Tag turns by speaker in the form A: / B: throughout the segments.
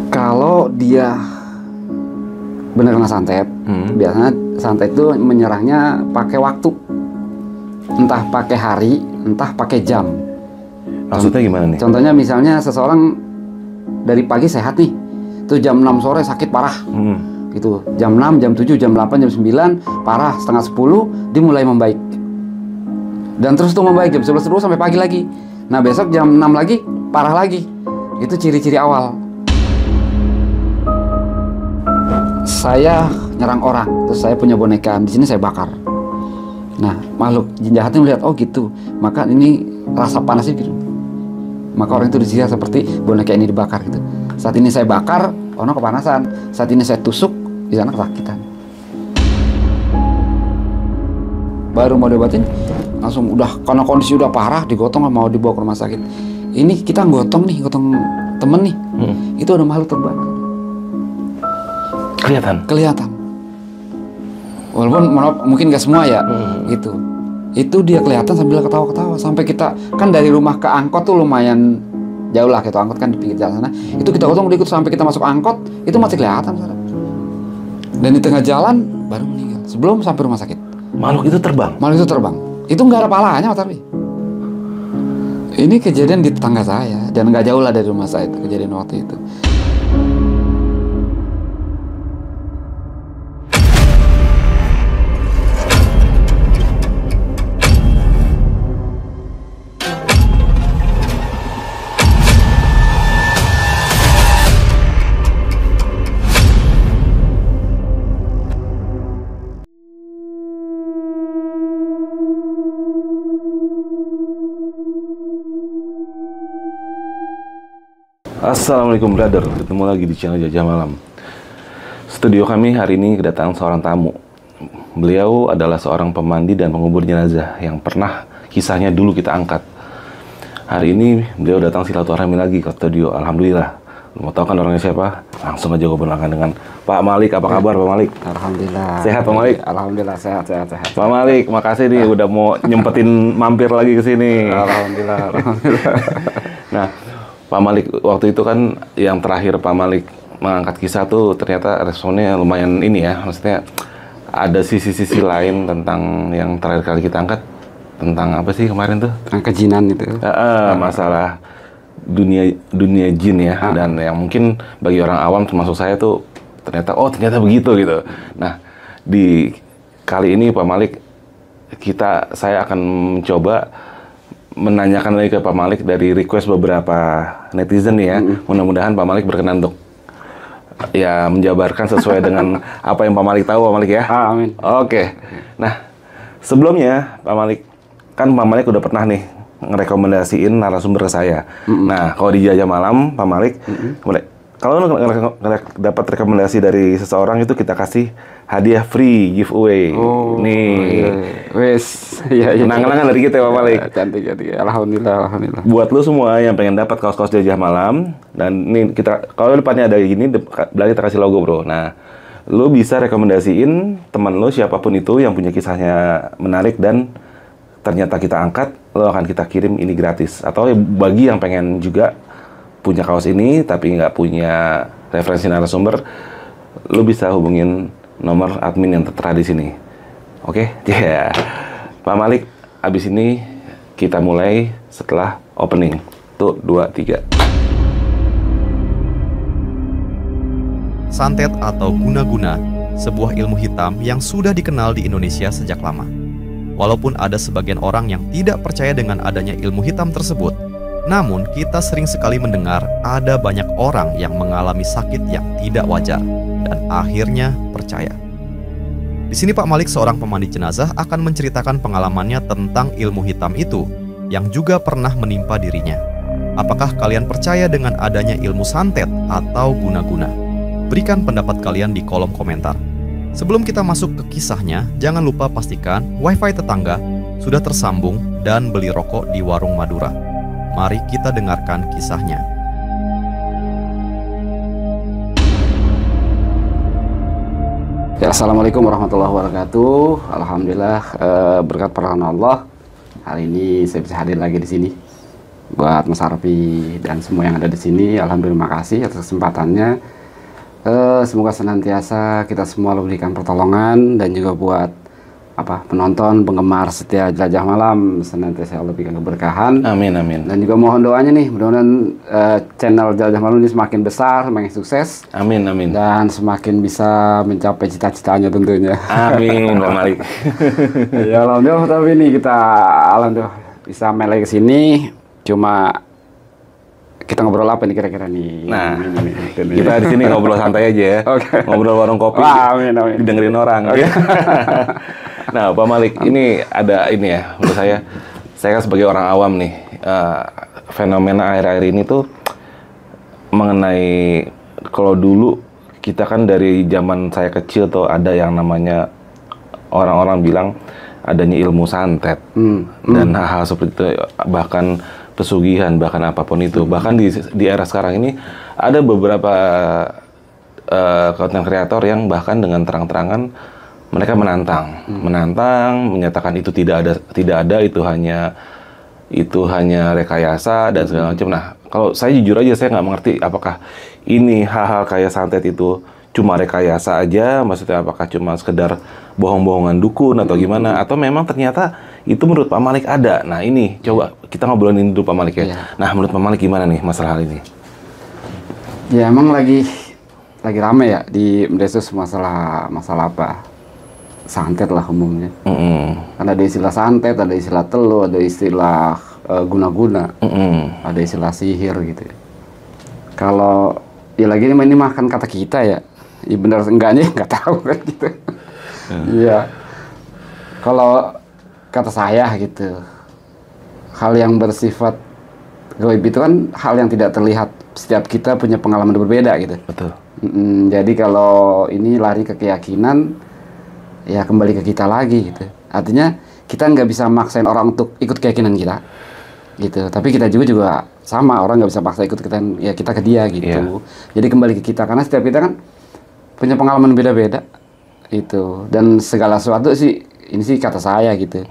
A: Kalau dia benar kena santet, biasanya santet itu menyerangnya pakai waktu, entah pakai hari, entah pakai jam.
B: Maksudnya gimana nih?
A: Contohnya misalnya seseorang dari pagi sehat nih, tuh jam 6 sore sakit parah, gitu. Jam 6, jam 7, jam 8, jam 9 parah, setengah 10 dia mulai membaik. Dan terus tuh membaik jam 11 sampai pagi lagi. Nah besok jam 6 lagi parah lagi. Itu ciri-ciri awal. Saya nyerang orang, terus saya punya boneka, di sini saya bakar. Nah makhluk jin jahatnya melihat, oh gitu, maka ini rasa panasnya gitu. Maka orang itu disiar seperti boneka ini dibakar gitu. Saat ini saya bakar, ono kepanasan. Saat ini saya tusuk, di sana kesakitan. Baru mau diobatin, langsung udah, karena kondisi udah parah, digotong mau dibawa ke rumah sakit. Ini kita gotong temen nih, itu ada makhluk terbang. Kelihatan. Walaupun mungkin gak semua ya, gitu. Itu dia kelihatan sambil ketawa-ketawa. Sampai kita, kan dari rumah ke angkot tuh lumayan jauh lah, gitu. Angkot kan di pinggir jalan sana. Itu kita gotong udah ikut sampai kita masuk angkot, itu masih kelihatan. Dan di tengah jalan baru meninggal, sebelum sampai rumah sakit.
B: Makhluk itu terbang?
A: Makhluk itu terbang. Itu nggak ada palanya, tapi ini kejadian di tetangga saya dan nggak jauh lah dari rumah saya itu kejadian waktu itu.
B: Assalamualaikum brother, ketemu lagi di channel Jajah Malam. Studio kami hari ini kedatangan seorang tamu. Beliau adalah seorang pemandi dan pengubur jenazah yang pernah kisahnya dulu kita angkat. Hari ini beliau datang silaturahmi lagi ke studio. Alhamdulillah. Mau tahu kan orangnya siapa? Langsung aja gue perkenalkan dengan Pak Malik. Apa kabar Pak Malik?
A: Alhamdulillah.
B: Sehat Pak Malik?
A: Alhamdulillah sehat.
B: Pak Malik, makasih nih udah mau nyempetin mampir lagi ke sini.
A: Alhamdulillah.
B: Nah, Pak Malik, waktu itu kan yang terakhir Pak Malik mengangkat kisah tuh ternyata responnya lumayan ini ya, maksudnya ada sisi-sisi lain tentang yang terakhir kali kita angkat, tentang apa sih kemarin tuh?
A: Tentang kejinan itu.
B: Masalah dunia jin ya, dan yang mungkin bagi orang awam termasuk saya tuh ternyata begitu gitu. Nah, di kali ini Pak Malik, saya akan mencoba menanyakan lagi ke Pak Malik dari request beberapa netizen ya. Mudah-mudahan Pak Malik berkenan untuk ya menjabarkan sesuai dengan apa yang Pak Malik tahu, Pak Malik ya.
A: Amin.
B: Oke. Nah, sebelumnya Pak Malik, kan Pak Malik udah pernah nih ngerekomendasiin narasumber ke saya. Nah, kalau di Jajah Malam Pak Malik, kalau dapat rekomendasi dari seseorang itu kita kasih hadiah free giveaway.
A: Wes, ya.
B: Kenangan dari kita Pak Malik.
A: Cantik. Alhamdulillah.
B: Buat lu semua yang pengen dapat kaos-kaos Jajah Malam, dan ini kita kalau depannya ada gini, belakang kita kasih logo bro. Nah, lu bisa rekomendasiin teman lu siapapun itu yang punya kisahnya menarik dan ternyata kita angkat, lu akan kita kirim ini gratis. Atau bagi yang pengen juga punya kaos ini tapi nggak punya referensi narasumber, lu bisa hubungin nomor admin yang tertera di sini. Oke? Ya. Pak Malik, abis ini kita mulai setelah opening. Tuh, 2, 3.
C: Santet atau guna-guna, sebuah ilmu hitam yang sudah dikenal di Indonesia sejak lama. Walaupun ada sebagian orang yang tidak percaya dengan adanya ilmu hitam tersebut, namun kita sering sekali mendengar ada banyak orang yang mengalami sakit yang tidak wajar dan akhirnya percaya. Di sini Pak Malik, seorang pemandi jenazah, akan menceritakan pengalamannya tentang ilmu hitam itu yang juga pernah menimpa dirinya. Apakah kalian percaya dengan adanya ilmu santet atau guna-guna? Berikan pendapat kalian di kolom komentar. Sebelum kita masuk ke kisahnya, jangan lupa pastikan wifi tetangga sudah tersambung dan beli rokok di warung Madura. Mari kita dengarkan kisahnya.
A: Ya, assalamualaikum warahmatullahi wabarakatuh. Alhamdulillah, berkat pertolongan Allah, hari ini saya bisa hadir lagi di sini
D: buat Mas Arfi dan semua yang ada di sini. Alhamdulillah, makasih atas kesempatannya. Semoga senantiasa kita semua diberikan pertolongan, dan juga buat penonton, penggemar setia Jelajah Malam senantiasa Allah berikan keberkahan.
B: Amin, amin.
D: Dan juga mohon doanya nih, mudah-mudahan channel Jelajah Malam ini semakin besar, semakin sukses.
B: Amin, amin.
D: Dan semakin bisa mencapai cita-citanya tentunya.
B: Amin, Pak Malik.
D: Ya alhamdulillah, tapi ini kita alhamdulillah bisa main lagi ke sini. Cuma kita ngobrol apa nih kira-kira nih?
B: Nah, kita di sini ngobrol santai aja ya.
D: Oke.
B: Ngobrol warung kopi.
D: Amin, amin.
B: Didengerin orang.
D: Okay.
B: Nah, Pak Malik, ini ada ini ya, menurut saya kan sebagai orang awam nih, fenomena akhir-akhir ini tuh mengenai, kalau dulu kita kan dari zaman saya kecil tuh ada yang namanya, orang-orang bilang adanya ilmu santet dan hal-hal seperti itu, bahkan pesugihan, bahkan apapun itu. Bahkan di era sekarang ini ada beberapa konten kreator yang bahkan dengan terang-terangan mereka menantang, menyatakan itu tidak ada, itu hanya rekayasa dan segala macam. Nah, kalau saya jujur aja, saya nggak mengerti apakah ini hal-hal kayak santet itu cuma rekayasa aja, maksudnya apakah cuma sekedar bohong-bohongan dukun atau gimana, atau memang ternyata itu menurut Pak Malik ada. Nah, ini coba kita ngobrolin dulu Pak Malik ya. Nah, menurut Pak Malik gimana nih masalah hal ini?
D: Ya emang lagi rame ya di medsos masalah apa? Santet lah umumnya. Kan ada istilah santet, ada istilah telu, ada istilah guna-guna, ada istilah sihir gitu ya. Kalau ya lagi ini makan kata kita ya, ya benar enggaknya nggak tahu kan gitu. Iya. Kalau kata saya gitu, hal yang bersifat gaib itu kan hal yang tidak terlihat. Setiap kita punya pengalaman berbeda gitu.
B: Betul.
D: Jadi kalau ini lari ke keyakinan, ya kembali ke kita lagi gitu. Artinya kita nggak bisa maksain orang untuk ikut keyakinan kita gitu. Tapi kita juga sama, orang nggak bisa paksa ikut kita ke dia gitu. Yeah. Jadi kembali ke kita, karena setiap kita kan punya pengalaman beda-beda itu. Dan segala sesuatu sih, ini sih kata saya gitu.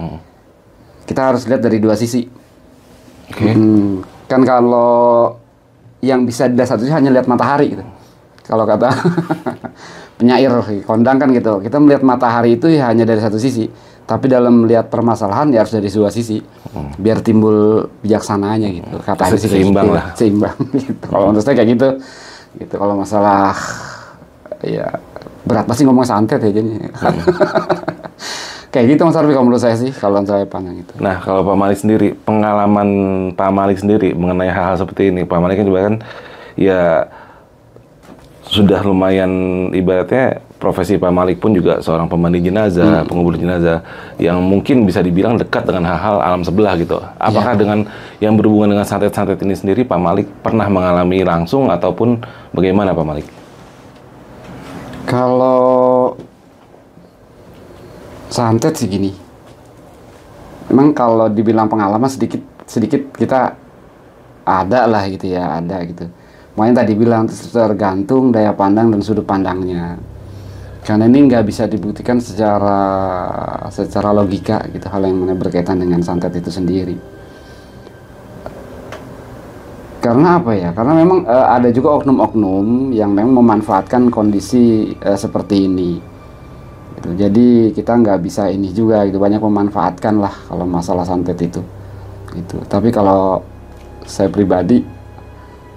D: Kita harus lihat dari dua sisi. Kan kalau yang bisa dilihat satu sisi hanya lihat matahari gitu. Kalau kata penyair kondang kan gitu, kita melihat matahari itu ya hanya dari satu sisi, tapi dalam melihat permasalahan ya harus dari dua sisi, biar timbul bijaksananya gitu. Katanya sih
B: seimbang
D: gitu,
B: lah,
D: seimbang gitu. Kalau menurut saya kayak gitu. Kalau masalah ya berat pasti ngomong santet ya jadi. Kayak gitu Mas Arfi kalau menurut saya sih, kalau saya pandang itu.
B: Nah, kalau Pak Malik sendiri, pengalaman Pak Malik sendiri mengenai hal-hal seperti ini, Pak Malik kan juga kan ya sudah lumayan, ibaratnya profesi Pak Malik pun juga seorang pemandi jenazah, pengubur jenazah, yang mungkin bisa dibilang dekat dengan hal-hal alam sebelah gitu. Apakah dengan yang berhubungan dengan santet-santet ini sendiri, Pak Malik pernah mengalami langsung ataupun bagaimana Pak Malik?
D: Kalau santet sih gini, memang kalau dibilang pengalaman sedikit kita ada lah gitu ya, ada gitu. Makanya tadi bilang tergantung daya pandang dan sudut pandangnya. Karena ini nggak bisa dibuktikan secara logika gitu, hal yang berkaitan dengan santet itu sendiri. Karena apa ya? Karena memang ada juga oknum-oknum yang memang memanfaatkan kondisi seperti ini. Gitu. Jadi kita nggak bisa ini juga gitu, banyak memanfaatkan lah kalau masalah santet itu. Gitu. Tapi kalau saya pribadi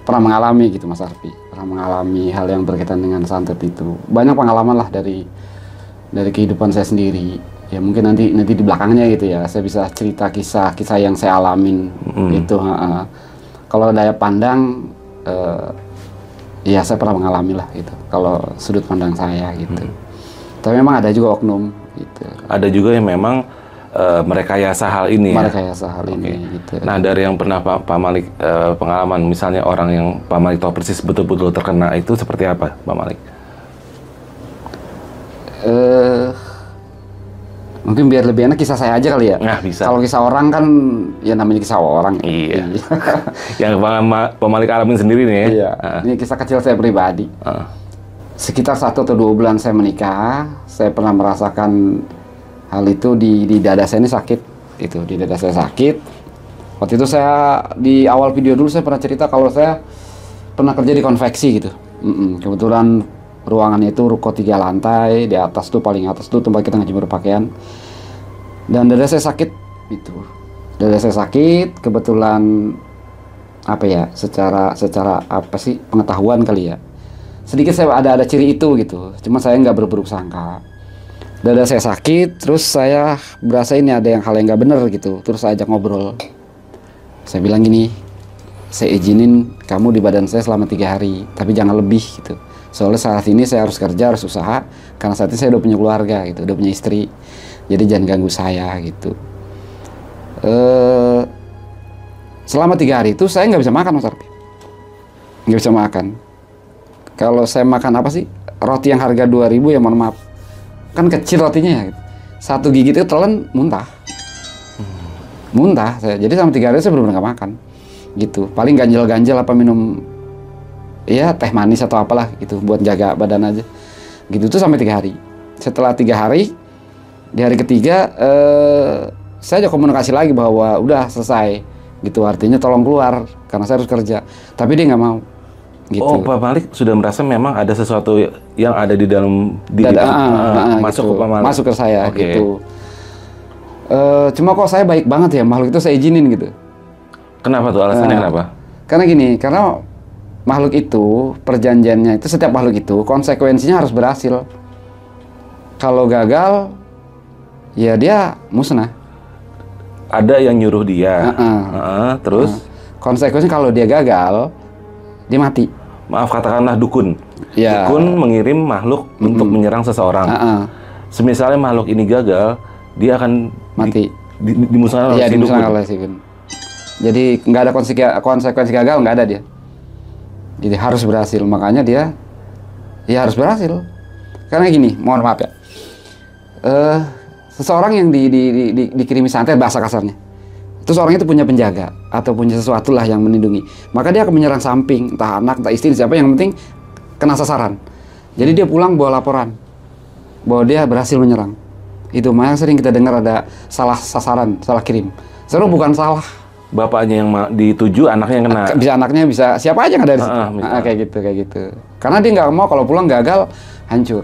D: pernah mengalami gitu Mas Arfi, pernah mengalami hal yang berkaitan dengan santet itu. Banyak pengalaman lah dari kehidupan saya sendiri. Ya mungkin nanti di belakangnya gitu ya, saya bisa cerita kisah yang saya alamin itu. Kalau daya pandang, ya saya pernah mengalami lah gitu. Kalau sudut pandang saya gitu. Tapi memang ada juga oknum gitu.
B: Ada juga yang memang merekayasa hal ini.
D: Merekayasa hal ini gitu.
B: Nah, dari yang pernah Pak Malik pengalaman, misalnya orang yang Pak Malik tahu persis betul-betul terkena, itu seperti apa Pak Malik?
D: Mungkin biar lebih enak kisah saya aja kali ya.
B: Nah, bisa.
D: Kalau kisah orang kan ya namanya kisah orang.
B: Iya. Yang Pak Malik alamin sendiri nih ya.
D: Iya. Ini kisah kecil saya pribadi. Sekitar 1 atau 2 bulan saya menikah, saya pernah merasakan hal itu di dada saya ini sakit. Itu di dada saya sakit. Waktu itu saya di awal video dulu saya pernah cerita kalau saya pernah kerja di konveksi gitu. Kebetulan ruangannya itu ruko 3 lantai, di atas tuh paling atas tuh tempat kita ngejemur pakaian. Dan dada saya sakit gitu. Dada saya sakit, kebetulan apa ya? Secara apa sih pengetahuan kali ya. Sedikit saya ada ciri itu gitu. Cuma saya nggak berburuk sangka. Dada saya sakit, terus saya berasa ini ada hal yang nggak bener gitu. Terus saya ajak ngobrol. Saya bilang gini, saya izinin kamu di badan saya selama 3 hari, tapi jangan lebih gitu. Soalnya saat ini saya harus kerja, harus usaha, karena saat ini saya udah punya keluarga gitu, udah punya istri. Jadi jangan ganggu saya gitu. Selama 3 hari itu saya nggak bisa makan, Mas Arfi. Nggak bisa makan. Kalau saya makan apa sih? Roti yang harga 2.000 ya mohon maaf. Kan kecil rotinya ya. Gitu. 1 gigi itu telan muntah. Muntah saya. Jadi selama 3 hari saya benar-benar nggak makan. Gitu. Paling ganjel-ganjel apa minum ya teh manis atau apalah gitu buat jaga badan aja. Gitu tuh sampai 3 hari. Setelah 3 hari, di hari ketiga saya ada komunikasi lagi bahwa udah selesai gitu, artinya tolong keluar karena saya harus kerja. Tapi dia nggak mau. Gitu.
B: Oh, Pak Malik sudah merasa memang ada sesuatu yang ada di dalam diri masuk
D: gitu.
B: ke Pak Malik.
D: Masuk ke saya gitu. Cuma kok saya baik banget ya, makhluk itu saya izinin gitu.
B: Kenapa tuh? Alasannya kenapa?
D: Karena gini, karena makhluk itu, perjanjiannya itu, setiap makhluk itu konsekuensinya harus berhasil. Kalau gagal, ya dia musnah.
B: Ada yang nyuruh dia. Terus?
D: Konsekuensinya kalau dia gagal, dia mati.
B: Maaf, katakanlah dukun.
D: Ya.
B: Dukun mengirim makhluk untuk menyerang seseorang. Semisalnya makhluk ini gagal, dia akan
D: mati.
B: Dimusnahkan oleh
D: ya,
B: si
D: dimusnahkan
B: dukun.
D: oleh si dukun. Jadi nggak ada konsekuensi gagal, nggak ada dia. Jadi harus berhasil, makanya dia ya harus berhasil. Karena gini, mohon maaf ya. Seseorang yang dikirimi santet, bahasa kasarnya, terus orang itu punya penjaga atau punya sesuatu lah yang melindungi, maka dia akan menyerang samping, entah anak, entah istri, siapa, yang penting kena sasaran. Jadi dia pulang bawa laporan bahwa dia berhasil menyerang. Itu makanya sering kita dengar ada salah sasaran, salah kirim. Sebenarnya bukan salah.
B: Bapaknya yang dituju, anaknya yang kena.
D: Bisa anaknya, bisa siapa aja yang ada di situ. Kayak gitu. Karena dia nggak mau kalau pulang gagal, hancur.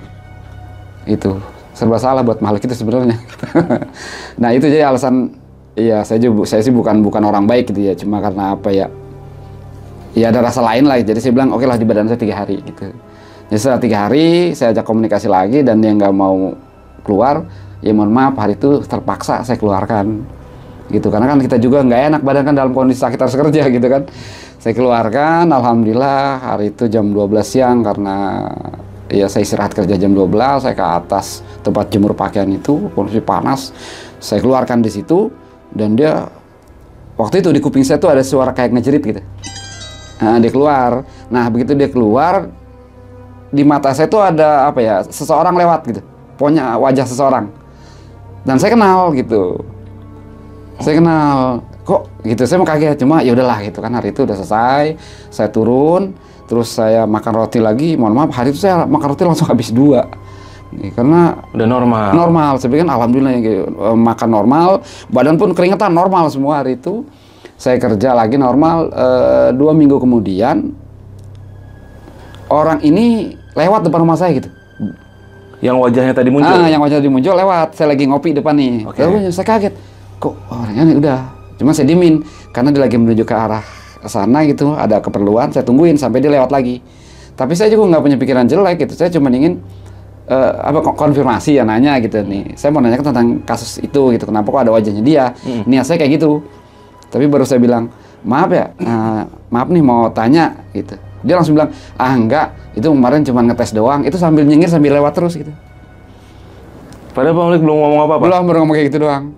D: Itu serba salah buat makhluk itu sebenarnya. Nah itu jadi alasan. Iya, saya sih bukan orang baik gitu ya. Cuma karena apa ya? Ya ada rasa lain lah. Jadi saya bilang oke lah di badan saya 3 hari gitu. Jadi setelah 3 hari saya ajak komunikasi lagi dan dia nggak mau keluar. Ya mohon maaf, hari itu terpaksa saya keluarkan gitu, karena kan kita juga nggak enak badan kan dalam kondisi sakit harus kerja gitu kan. Saya keluarkan, alhamdulillah hari itu jam 12 siang karena ya saya istirahat kerja jam 12, saya ke atas tempat jemur pakaian itu, kondisi panas, saya keluarkan di situ dan dia waktu itu di kuping saya tuh ada suara kayak ngejerit gitu. Nah, dia keluar. Nah, begitu dia keluar di mata saya tuh ada apa ya, seseorang lewat gitu, pokoknya wajah seseorang. Dan saya kenal gitu. Saya kenal. Kok gitu, saya mau kaget. Cuma ya udahlah gitu kan, hari itu udah selesai. Saya turun, terus saya makan roti lagi. Mohon maaf, hari itu saya makan roti langsung habis 2. Karena
B: udah normal.
D: Normal. Saya pikir alhamdulillah gitu. Makan normal, badan pun keringetan normal semua hari itu. Saya kerja lagi normal. 2 minggu kemudian orang ini lewat depan rumah saya gitu.
B: Yang wajahnya tadi muncul?
D: Yang wajahnya tadi muncul lewat. Saya lagi ngopi depan nih. Lalu saya kaget. Kok orangnya nih udah. Cuma saya diemin. Karena dia lagi menuju ke arah sana gitu. Ada keperluan. Saya tungguin sampai dia lewat lagi. Tapi saya juga nggak punya pikiran jelek gitu. Saya cuma ingin konfirmasi ya, nanya gitu nih. Saya mau nanya tentang kasus itu gitu. Kenapa kok ada wajahnya dia? Niat saya kayak gitu. Tapi baru saya bilang, maaf ya. Maaf nih mau tanya gitu. Dia langsung bilang, enggak, itu kemarin cuma ngetes doang. Itu sambil nyengir, sambil lewat terus gitu.
B: Padahal Pak Malik belum ngomong apa-apa?
D: Belum, baru ngomong kayak gitu doang.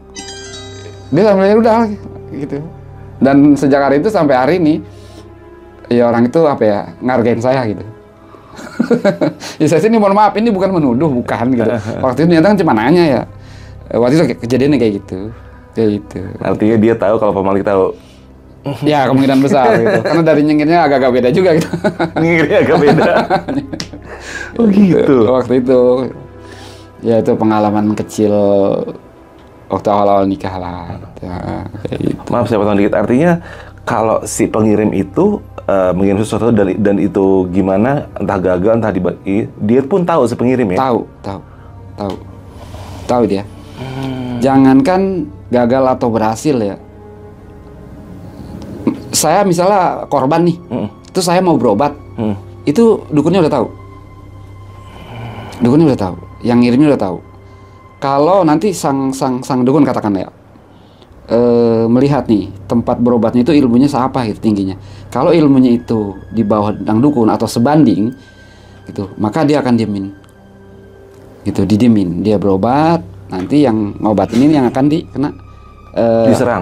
D: Dia sambil udah gitu. Dan sejak hari itu sampai hari ini, ya orang itu apa ya, ngargain saya gitu. Ya saya sini mohon maaf, ini bukan menuduh, bukan gitu. Waktu itu ternyata kan cuma nanya ya. Waktu itu kejadiannya kayak gitu. Kayak gitu.
B: Artinya dia tahu kalau Pak Malik tahu.
D: Ya kemungkinan besar gitu. Karena dari nyengirnya agak-agak beda juga gitu.
B: Nyengirnya agak beda. Oh gitu.
D: Waktu itu ya itu pengalaman kecil waktu awal-awal nikah lah. Kayak gitu.
B: Maaf saya potong dikit. Artinya kalau si pengirim itu mengirim sesuatu dan itu gimana, entah gagal entah dibagi, dia pun tahu si pengirim ya.
D: Tahu dia. Jangankan gagal atau berhasil ya. Saya misalnya korban nih, itu saya mau berobat, itu dukunnya udah tahu. Dukunnya udah tahu, yang ngirimnya udah tahu. Kalau nanti sang dukun katakan ya, melihat nih tempat berobatnya itu ilmunya seapa gitu tingginya. Kalau ilmunya itu di bawah sang dukun atau sebanding, gitu, maka dia akan diemin. Gitu, didiemin. Dia berobat, nanti yang ngobatin ini yang akan dikena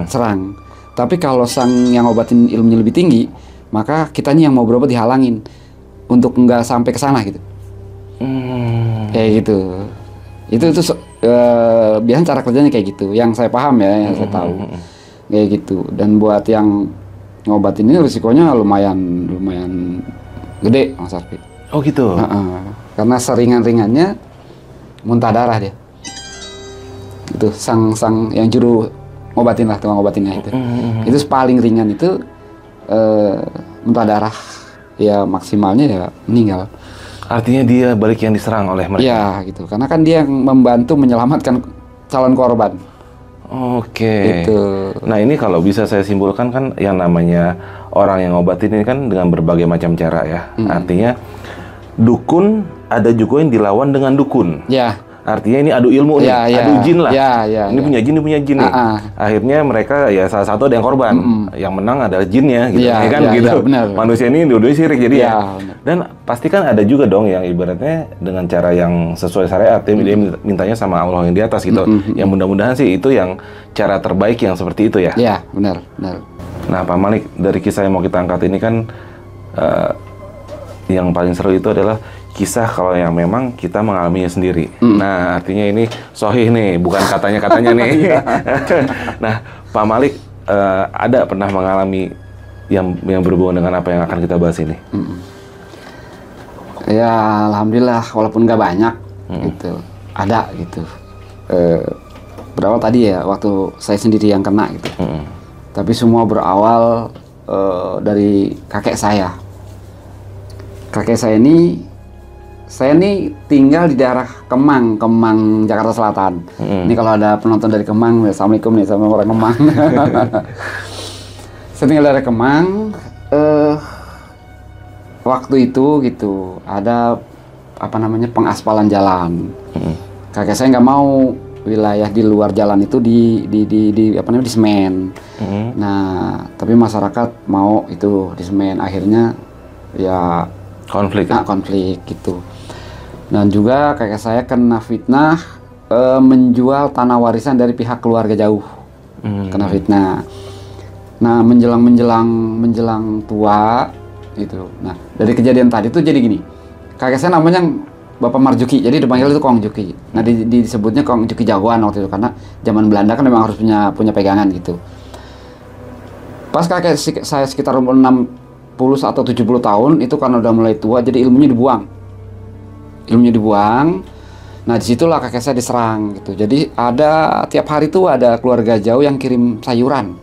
D: serang. Tapi kalau sang yang ngobatin ilmunya lebih tinggi, maka kitanya yang mau berobat dihalangin untuk nggak sampai ke sana gitu. Kayak gitu. Itu biasanya cara kerjanya kayak gitu. Yang saya paham ya, yang saya tahu. Kayak gitu. Dan buat yang ngobatin ini risikonya lumayan gede, Mas Arfi.
B: Oh gitu.
D: Karena seringan-ringannya muntah darah dia. Itu sang yang juru ngobatin lah, tukang ngobatinnya itu. Itu paling ringan itu muntah darah. Ya maksimalnya ya meninggal.
B: Artinya dia balik yang diserang oleh mereka.
D: Iya gitu. Karena kan dia yang membantu menyelamatkan calon korban.
B: Oke.
D: Gitu.
B: Nah ini kalau bisa saya simpulkan kan yang namanya orang yang ngobatin ini kan dengan berbagai macam cara ya. Artinya dukun ada juga yang dilawan dengan dukun.
D: Ya.
B: Artinya ini adu ilmu nih, adu jin lah. Ini punya jin, ini punya jin nih. Akhirnya mereka ya salah satu ada yang korban, yang menang adalah jinnya, gitu. Kan gitu.
D: Benar.
B: Manusia ini dua-duanya sirik jadi ya. Dan pasti kan ada juga dong yang ibaratnya dengan cara yang sesuai syariat, dia mintanya sama Allah yang di atas gitu. Yang mudah-mudahan sih itu yang cara terbaik yang seperti itu ya.
D: Iya, benar.
B: Nah, Pak Malik, dari kisah yang mau kita angkat ini kan yang paling seru itu adalah kisah kalau yang memang kita mengalaminya sendiri. Nah, artinya ini sahih nih, bukan katanya nih. Nah, Pak Malik ada pernah mengalami yang berhubungan dengan apa yang akan kita bahas ini?
D: Ya, alhamdulillah, walaupun nggak banyak, gitu, ada gitu. Berawal tadi ya, waktu saya sendiri yang kena gitu. Tapi semua berawal dari kakek saya. Kakek saya ini tinggal di daerah Kemang, Jakarta Selatan. Ini kalau ada penonton dari Kemang, assalamualaikum nih sama orang Kemang. Saya tinggal di daerah Kemang. Waktu itu gitu ada pengaspalan jalan. Kakek saya nggak mau wilayah di luar jalan itu di semen. Nah, tapi masyarakat mau itu di semen. Akhirnya ya konflik gitu. Dan juga kakek saya kena fitnah menjual tanah warisan dari pihak keluarga jauh. Kena fitnah. Nah, menjelang tua gitu. Nah, dari kejadian tadi tuh jadi gini. Kakek saya namanya Bapak Marjuki. Jadi dipanggil itu Kong Juki. Nah, disebutnya Kong Juki jagoan waktu itu karena zaman Belanda kan memang harus punya pegangan gitu. Pas kakek saya sekitar umur 60 atau 70 tahun itu karena udah mulai tua, jadi ilmunya dibuang. Nah, disitulah kakek saya diserang gitu. Jadi ada tiap hari tuh ada keluarga jauh yang kirim sayuran,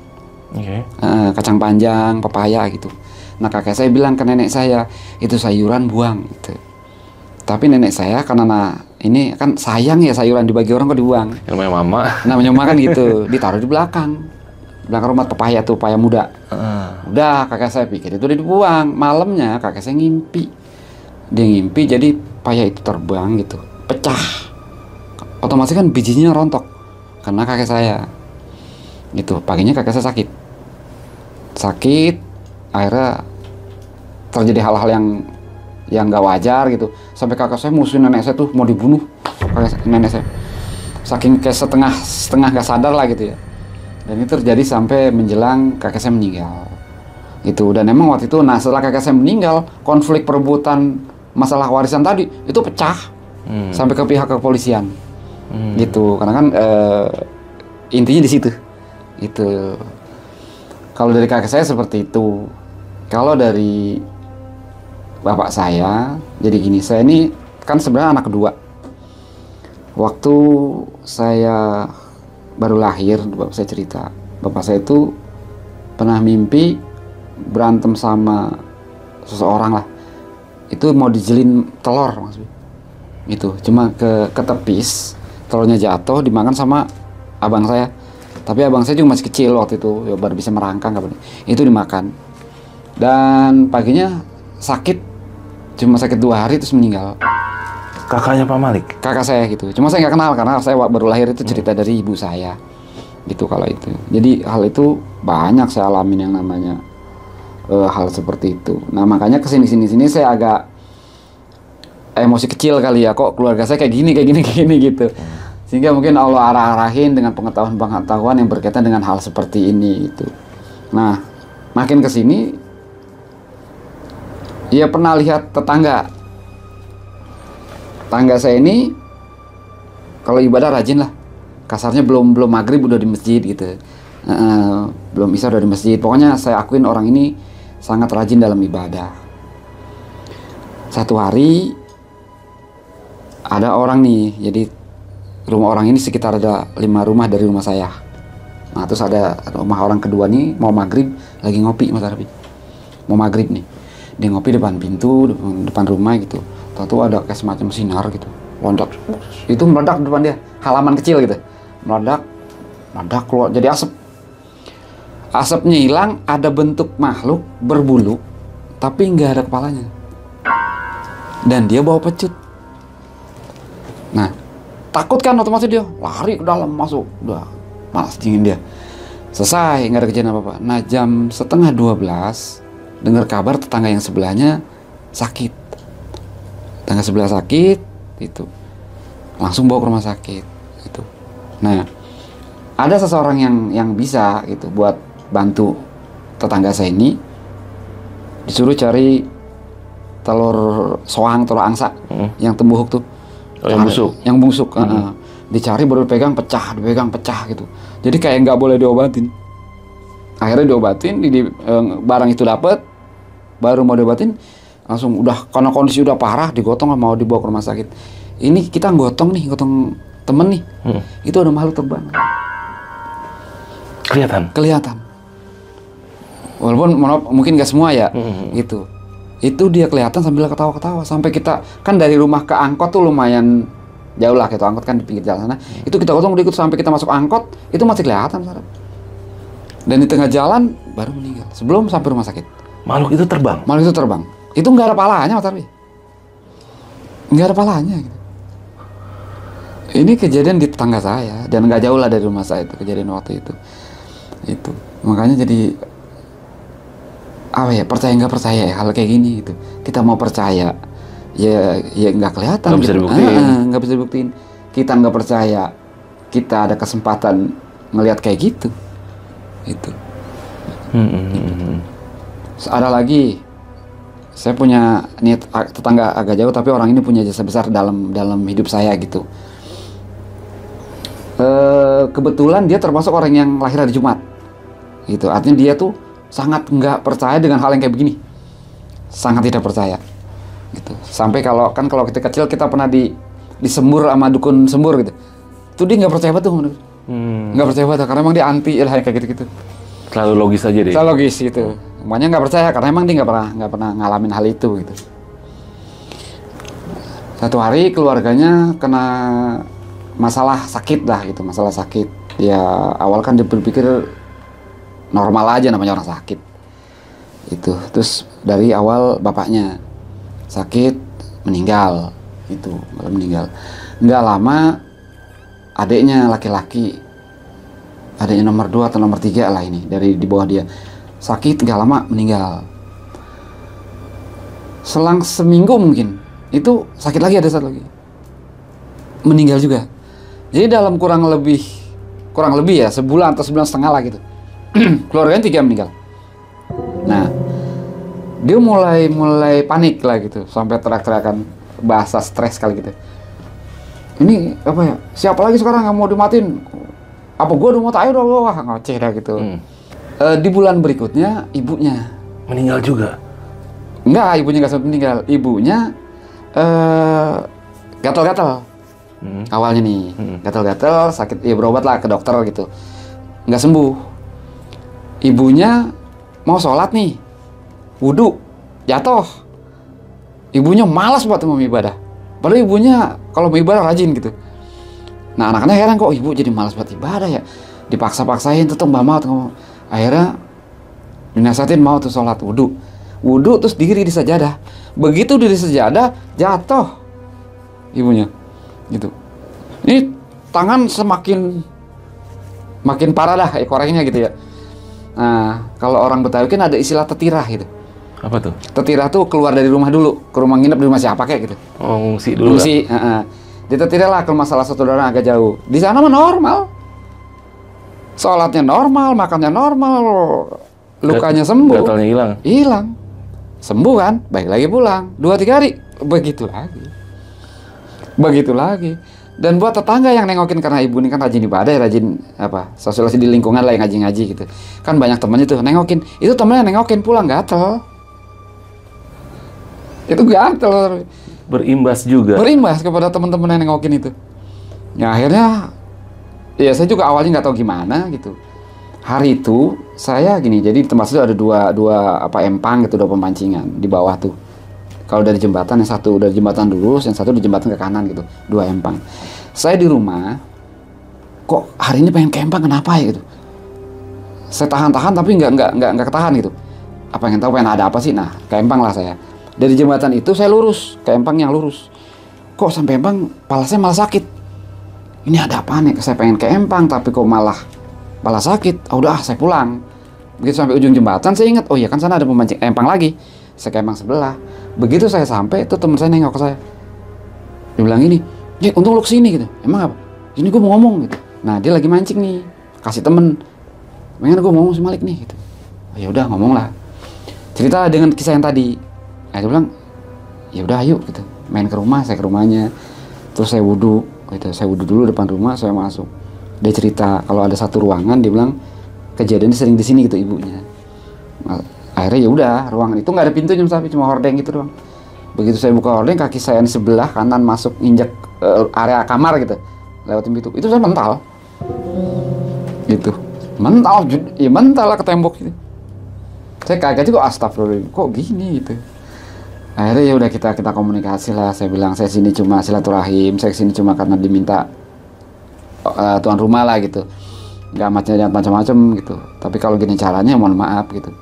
D: kacang panjang, pepaya gitu. Nah, kakek saya bilang ke nenek saya, itu sayuran buang gitu. Tapi nenek saya karena ini kan sayang ya sayuran dibagi orang kok dibuang. Namanya mama kan gitu, ditaruh di belakang rumah pepaya tuh, pepaya muda. Udah kakek saya pikir itu udah dibuang. Malamnya kakek saya ngimpi. Dia ngimpi jadi pepaya itu terbang gitu, pecah. Otomatis kan bijinya rontok karena kakek saya. Gitu, paginya kakek saya sakit. Akhirnya terjadi hal-hal yang nggak wajar gitu. Sampai kakek saya musuhin nenek saya tuh mau dibunuh. Nenek saya saking kayak setengah nggak sadar lah gitu ya. Dan itu terjadi sampai menjelang kakek saya meninggal. Itu dan emang waktu itu, nah setelah kakek saya meninggal, konflik perebutan masalah warisan tadi itu pecah sampai ke pihak kepolisian. Gitu, karena kan intinya di situ. Itu. Kalau dari kakek saya seperti itu. Kalau dari bapak saya, jadi gini, saya ini kan sebenarnya anak kedua. Waktu saya baru lahir, bapak saya cerita, bapak saya itu pernah mimpi berantem sama seseorang lah. Itu mau dijelin telur maksudnya. Itu cuma ketepis, telurnya jatuh dimakan sama abang saya. Tapi abang saya juga masih kecil waktu itu, ya baru bisa merangkang kapan. Itu dimakan. Dan paginya sakit, cuma sakit 2 hari terus meninggal.
B: Kakaknya Pak Malik?
D: Kakak saya gitu. Cuma saya nggak kenal karena saya baru lahir, itu cerita dari ibu saya. Gitu kalau itu. Jadi hal itu banyak saya alamin yang namanya hal seperti itu. Nah makanya kesini saya agak emosi kecil kali ya, kok keluarga saya kayak gini gitu. Sehingga mungkin Allah arah-arahin dengan pengetahuan yang berkaitan dengan hal seperti ini gitu. Nah makin kesini, ya pernah lihat tetangga saya ini kalau ibadah rajin lah, kasarnya belum maghrib udah di masjid gitu, belum isya udah di masjid. Pokoknya saya akuin orang ini sangat rajin dalam ibadah. Satu hari ada orang nih, jadi rumah orang ini sekitar ada 5 rumah dari rumah saya. Nah terus ada rumah orang kedua nih mau maghrib lagi ngopi, Mas Arfi mau maghrib nih, dia ngopi depan pintu depan rumah gitu. Tahu ada kayak semacam sinar gitu, loncat, itu meledak di depan dia, halaman kecil gitu, meledak keluar jadi asap. Asapnya hilang, ada bentuk makhluk berbulu, tapi nggak ada kepalanya, dan dia bawa pecut. Nah, takut kan otomatis dia lari ke dalam masuk, udah malas dingin dia. Selesai, nggak ada kejadian apa-apa. Nah, jam 11:30 dengar kabar tetangga yang sebelahnya sakit. Tetangga sebelah sakit, itu langsung bawa ke rumah sakit itu. Nah, ada seseorang yang bisa gitu buat bantu tetangga saya ini, disuruh cari telur soang, telur angsa yang tembuhuk tuh. Yang busuk. Dicari baru dipegang pecah gitu. Jadi kayak nggak boleh diobatin. Akhirnya diobatin, barang itu dapat, baru mau diobatin langsung udah, karena kondisi udah parah, digotong mau dibawa ke rumah sakit. Ini kita gotong temen nih, itu ada makhluk terbang. Kelihatan. Walaupun mungkin nggak semua ya, gitu. Itu dia kelihatan sambil ketawa-ketawa, sampai kita kan dari rumah ke angkot tuh lumayan jauh lah, gitu. Angkot kan di pinggir jalan sana. Itu kita gotong ikut sampai kita masuk angkot, itu masih kelihatan, Sarap. Dan di tengah jalan baru meninggal sebelum sampai rumah sakit.
B: Makhluk itu terbang.
D: Itu nggak ada palanya, Mas Arfi. Nggak ada palanya gitu. Ini kejadian di tetangga saya dan nggak jauh lah dari rumah saya itu kejadian waktu itu. Itu makanya jadi percaya nggak percaya ya hal kayak gini gitu. Kita mau percaya ya nggak kelihatan,
B: nggak bisa dibuktiin.
D: nggak bisa dibuktiin. Kita nggak percaya, kita ada kesempatan ngelihat kayak gitu. Itu. Ada lagi, saya punya tetangga agak jauh, tapi orang ini punya jasa besar dalam hidup saya gitu. Kebetulan dia termasuk orang yang lahir hari Jumat, gitu. Artinya dia tuh sangat nggak percaya dengan hal yang kayak begini, sangat tidak percaya, gitu. Sampai kalau kita kecil kita pernah disembur sama dukun sembur gitu, tuh dia nggak percaya betul, nggak percaya betul karena emang dia anti lah kayak gitu.
B: Selalu logis aja deh.
D: Selalu logis gitu. Semuanya nggak percaya karena emang dia nggak pernah ngalamin hal itu gitu. Satu hari keluarganya kena masalah sakit dah gitu, masalah sakit. Ya awal kan dia berpikir normal aja namanya orang sakit. Itu terus dari awal bapaknya sakit meninggal gitu, meninggal. Nggak lama adiknya laki-laki, adiknya nomor 2 atau nomor 3 lah ini dari di bawah dia. Sakit nggak lama meninggal. Selang seminggu mungkin itu sakit lagi, ada satu lagi meninggal juga. Jadi dalam kurang lebih ya sebulan atau sebulan setengah lah gitu. Keluarganya 3 meninggal. Nah dia mulai panik lah gitu, sampai teriak-teriakan, bahasa stres kali gitu. Ini apa ya? Siapa lagi sekarang yang mau dimatiin? Apa gua udah mau tahu udah wah ngoceh dah gitu. Di bulan berikutnya ibunya
B: meninggal juga.
D: Enggak, ibunya nggak sempat meninggal. Ibunya gatal-gatal. awalnya nih, gatal-gatal, sakit, ya berobat lah ke dokter gitu, nggak sembuh. Ibunya mau sholat nih, wudhu, jatuh. Ibunya malas buat mau ibadah, padahal ibunya kalau mau ibadah rajin gitu. Nah anak-anaknya heran, kok ibu jadi malas buat ibadah ya, dipaksa-paksain, tetep mbak mau. Akhirnya dinasihatin mau tuh sholat, wudhu terus diri di sajadah. Begitu diri sajadah, jatuh ibunya gitu. Ini tangan semakin makin parah dah koreknya gitu ya. Nah kalau orang Betawi kan ada istilah tetirah gitu.
B: Apa tuh?
D: Tetirah tuh keluar dari rumah dulu, ke rumah nginep di rumah siapa kayak gitu.
B: Oh, ngungsi dulu.
D: Ngungsi, ditetirah lah ke masalah satu orang agak jauh. Di sana mah normal, sholatnya normal, makannya normal, lukanya sembuh,
B: gatalnya
D: hilang, sembuh kan, baik lagi pulang, 2-3 hari, begitu lagi. Dan buat tetangga yang nengokin, karena ibu ini kan rajin ibadah, rajin sosialisasi di lingkungan lah yang ngaji-ngaji gitu, kan banyak temennya tuh nengokin, itu temennya nengokin pulang gatel. Itu gatel,
B: berimbas
D: kepada teman-teman yang nengokin itu. Ya akhirnya ya saya juga awalnya nggak tahu gimana gitu. Hari itu saya gini, jadi di tempat itu ada dua empang gitu, 2 pemancingan di bawah tuh. Kalau dari jembatan, yang satu dari jembatan lurus, yang satu di jembatan ke kanan gitu, 2 empang. Saya di rumah, kok hari ini pengen ke empang, kenapa ya gitu. Saya tahan-tahan tapi nggak ketahan gitu. Pengen tahu pengen ada apa sih? Nah, ke empang lah saya. Dari jembatan itu saya lurus ke empang yang lurus. Kok sampai empang saya malah sakit. Ini ada apa nih? Saya pengen ke empang tapi kok malah sakit. Udah saya pulang. Begitu sampai ujung jembatan saya ingat, oh iya kan sana ada pemancing empang lagi. Saya ke empang sebelah. Begitu saya sampai, itu teman saya nengok ke saya. Dia bilang gini, "Ya untung lu kesini gitu." "Emang apa?" "Ini gue mau ngomong gitu." Nah dia lagi mancing nih, kasih temen. "Pengen gue ngomong sama Malik nih gitu." "Oh, ya udah ngomong lah." Cerita dengan kisah yang tadi. Nah dia bilang, "Ya udah ayo gitu, main ke rumah." Saya ke rumahnya, terus saya wudhu gitu. Saya wudhu dulu depan rumah, saya masuk. Dia cerita kalau ada satu ruangan, dia bilang kejadiannya sering di sini gitu ibunya. Akhirnya ya udah, ruangan itu nggak ada pintunya tapi cuma hordeng gitu doang. Begitu saya buka hordeng, kaki saya di sebelah kanan masuk injek area kamar gitu, lewatin pintu. Itu saya mental gitu, mental lah ke tembok gitu. Saya kaget juga, astagfirullah, kok gini gitu. Akhirnya ya udah kita komunikasi lah. Saya bilang saya sini cuma silaturahim, saya sini cuma karena diminta tuan rumah lah gitu, nggak macam-macam gitu. Tapi kalau gini caranya mohon maaf gitu.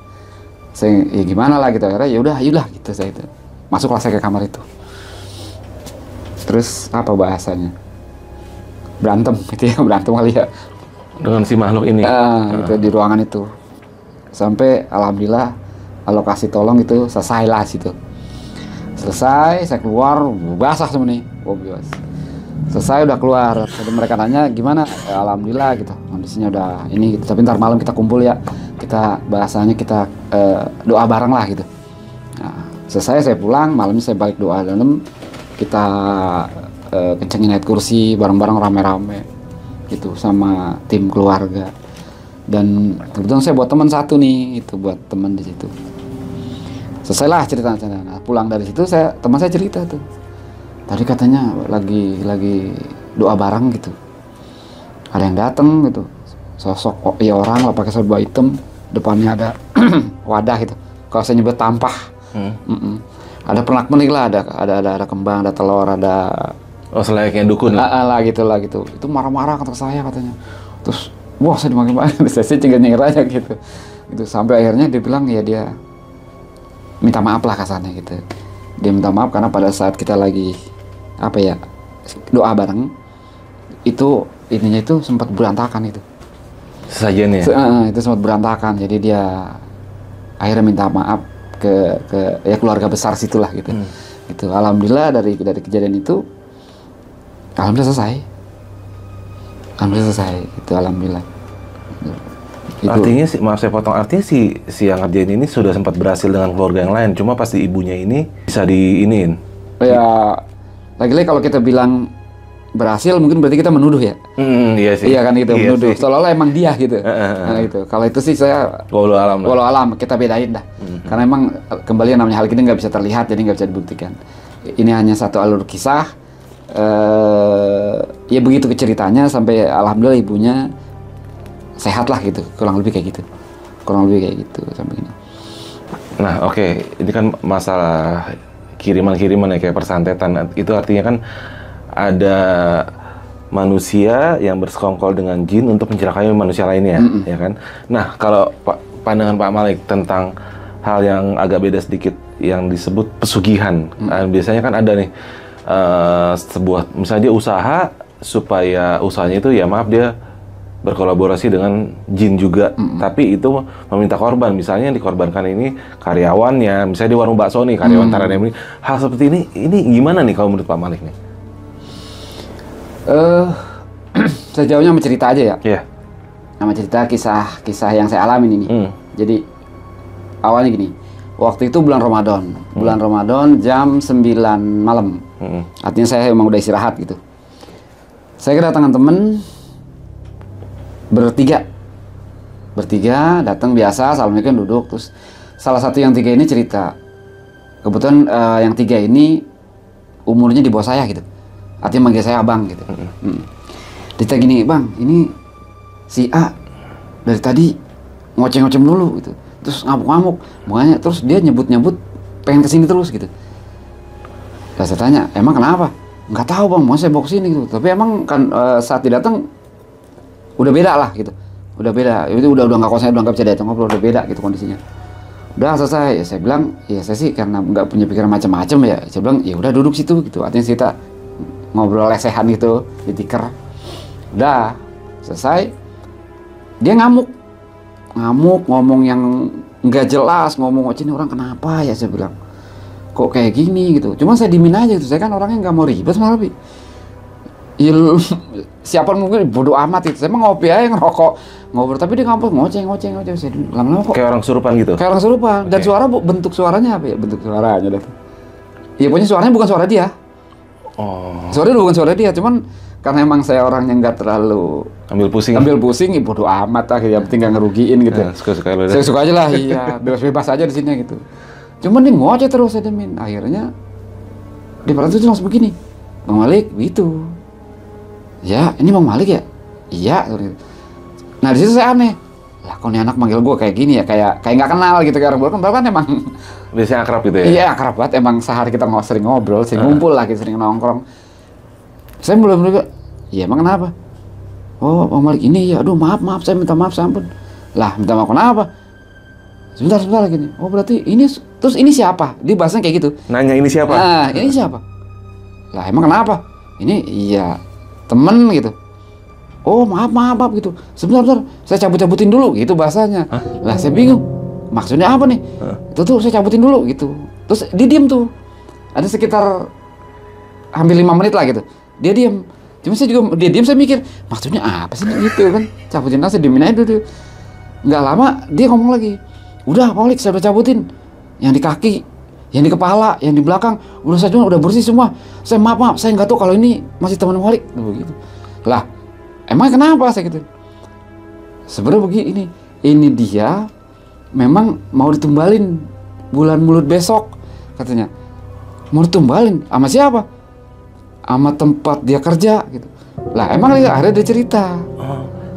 D: Saya ya gimana lah gitu. Akhirnya ya udah ayolah gitu, saya itu masuklah saya ke kamar itu. Terus apa bahasanya, berantem gitu ya, berantem kali ya
B: dengan si makhluk ini.
D: Gitu di ruangan itu. Sampai alhamdulillah alokasi tolong itu selesai lah situ. Selesai, saya keluar, basah semua nih, bebas. Selesai udah keluar, jadi mereka nanya gimana, ya, alhamdulillah gitu, kondisinya udah ini gitu. Tapi ntar malam kita kumpul ya, kita bahasanya kita doa bareng lah gitu. Nah, selesai saya pulang, malamnya saya balik doa dalam, kita kencengin ayat kursi bareng-bareng rame-rame gitu sama tim keluarga. Dan kebetulan saya buat teman satu nih, itu buat teman di situ. Selesailah cerita. Nah, pulang dari situ teman saya cerita tuh. Tadi katanya lagi doa bareng gitu. Ada yang datang gitu. Sosok orang lah pakai serba hitam, depannya ada wadah gitu. Kalau saya nyebut tampah. Ada pernak-pernik lah, ada kembang, ada telur, ada
B: selayaknya dukun
D: lah gitu. Itu marah-marah kata saya katanya. Terus wah saya dimakin-makin, saya cengir aja gitu. Itu sampai akhirnya dia bilang ya dia minta maaf lah kasarnya gitu. Dia minta maaf karena pada saat kita lagi doa bareng itu ininya itu sempat berantakan itu.
B: Sesajennya.
D: Itu sempat berantakan. Jadi dia akhirnya minta maaf ke ya keluarga besar situlah gitu. Gitu. Alhamdulillah dari kejadian itu alhamdulillah selesai. Itu alhamdulillah. Itu.
B: Artinya maaf saya potong, artinya si yang ngerjain ini sudah sempat berhasil dengan keluarga yang lain, cuma pasti ibunya ini bisa diiniin.
D: Ya lagi-lagi kalau kita bilang berhasil mungkin berarti kita menuduh ya.
B: Iya sih.
D: Iya kan gitu,
B: iya
D: menuduh.
B: Sih.
D: Seolah-olah emang dia gitu. Nah itu. Kalau itu sih saya walau alam kita bedain dah. Karena emang kembali namanya hal ini nggak bisa terlihat, jadi nggak bisa dibuktikan. Ini hanya satu alur kisah. Ya begitu ceritanya sampai alhamdulillah ibunya sehat lah gitu, kurang lebih kayak gitu sampai ini.
B: Nah, oke. Ini kan masalah kiriman-kiriman ya, kayak persantetan. Itu artinya kan ada manusia yang bersekongkol dengan jin untuk mencelakai manusia lainnya, ya kan? Nah, kalau pandangan Pak Malik tentang hal yang agak beda sedikit, yang disebut pesugihan. Biasanya kan ada nih sebuah, misalnya dia usaha, supaya usahanya itu ya maaf dia berkolaborasi dengan jin juga, tapi itu meminta korban. Misalnya yang dikorbankan ini karyawannya, misalnya di warung bakso nih, karyawan Taradem ini. Hal seperti ini gimana nih kalau menurut Pak Malik nih?
D: Sejauhnya sama cerita aja ya.
B: Iya.
D: Sama cerita kisah yang saya alamin ini. Jadi awalnya gini, waktu itu bulan Ramadan jam 9 malam. Artinya saya emang udah istirahat gitu. Saya kedatangan temen bertiga datang biasa, assalamualaikum, duduk. Terus salah satu yang tiga ini cerita, kebetulan yang tiga ini umurnya di bawah saya gitu, artinya manggil saya abang gitu. Dia gini, bang, ini si A dari tadi ngoceng-ngoceng dulu gitu, terus ngamuk-ngamuk, makanya terus dia nyebut-nyebut pengen kesini terus gitu. Lah saya tanya, emang kenapa? Nggak tahu bang, mau saya bawa kesini gitu. Tapi emang kan saat dia datang udah beda lah gitu, udah beda. Itu udah nggak konsen, udah nggak bisa datang ngobrol, udah beda gitu kondisinya. Udah selesai, ya saya bilang, ya saya sih karena nggak punya pikiran macam-macam ya, saya bilang ya udah duduk situ gitu. Artinya kita ngobrol lesehan gitu di tikar. Udah selesai, dia ngamuk ngomong yang nggak jelas, ngomong ini orang kenapa ya, saya bilang kok kayak gini gitu. Cuma saya dimin aja gitu, saya kan orangnya nggak mau ribet sama lebih. Ya siapa mungkin bodoh amat itu, saya mah ngopi aja, ngerokok, ngobrol, tapi dia ngoceng. Saya lama-lama kok
B: Kayak orang kesurupan gitu?
D: Kayak orang kesurupan. Dan suara, bentuk suaranya apa ya, bentuk suaranya dah. Ya pokoknya suaranya bukan suara dia. Suaranya bukan suara dia, cuman karena emang saya orangnya nggak terlalu ambil pusing, ya bodoh amat lah, yang penting nggak ngerugiin gitu. Saya suka aja lah, iya, bebas aja di sini gitu. Cuman dia ngoceh terus, saya demin. Akhirnya di perhatian itu langsung begini, Bang Malik, gitu. Ya, ini Bang Malik ya? Iya. Nah di situ saya aneh. Lah kok nih anak manggil gue kayak gini ya, kayak nggak kenal gitu, kayak orang baru kan emang.
B: Biasanya akrab gitu ya?
D: Iya akrab banget, emang sehari kita sering ngobrol, sering ngumpul lah, sering nongkrong. Saya belum juga. Iya emang kenapa? Oh Bang Malik ini ya, aduh maaf, saya minta maaf, ampun. Lah minta maaf kenapa? Sebentar lagi nih. Oh berarti ini, terus ini siapa? Dia bahasanya kayak gitu.
B: Nanya ini siapa?
D: Nah ini siapa? Lah emang kenapa? Ini iya temen gitu. Oh maaf gitu. Sebentar, saya cabut-cabutin dulu gitu bahasanya. Lah saya bingung. Maksudnya apa nih? Itu tuh saya cabutin dulu gitu. Terus dia diem tuh. Ada sekitar hampir 5 menit lah gitu. Dia diem. Cuma saya juga, dia diem, saya mikir maksudnya apa sih gitu kan. Cabutin lah, saya diemin aja dulu. Nggak lama dia ngomong lagi. Udah Pak Malik, saya udah cabutin. Yang di kaki, yang di kepala, yang di belakang. Udah bersih semua. Saya maaf, saya nggak tahu kalau ini masih teman Pak Malik. Begitu. Lah, emang kenapa saya gitu? Sebenarnya begini, ini dia memang mau ditumbalin bulan mulut besok katanya. Mau ditumbalin sama siapa? Sama tempat dia kerja gitu. Lah emang akhirnya dia cerita.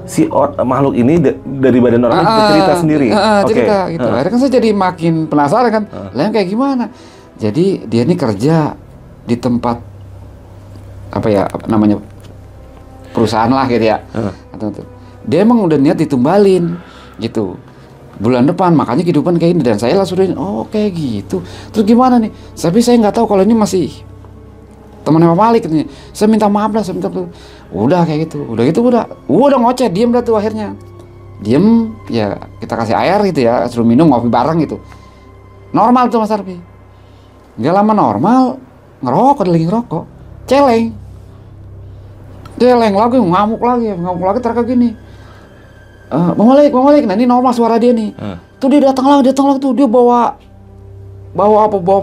B: Si makhluk ini dari badan orang itu cerita sendiri.
D: Cerita gitu. Akhirnya kan saya jadi makin penasaran kan. Lah kayak gimana? Jadi dia ini kerja di tempat apa ya namanya, perusahaan lah gitu ya. Dia emang udah niat ditumbalin gitu bulan depan, makanya kehidupan kayak ini. Dan saya langsung oh kayak gitu. Terus gimana nih? Tapi saya nggak tahu kalau ini masih temannya Pak Malik katanya. Saya minta maaf lah, udah kayak gitu. Udah ngoceh, diem dah tuh akhirnya. Diem, ya kita kasih air gitu ya, suruh minum, ngopi bareng gitu. Normal tuh Mas Arfi. Nggak lama normal, ngerokok celeng lagi, ngamuk lagi terkait gini. Bang Malik, nah ini normal suara dia nih. Tuh dia datang lagi tuh, dia bawa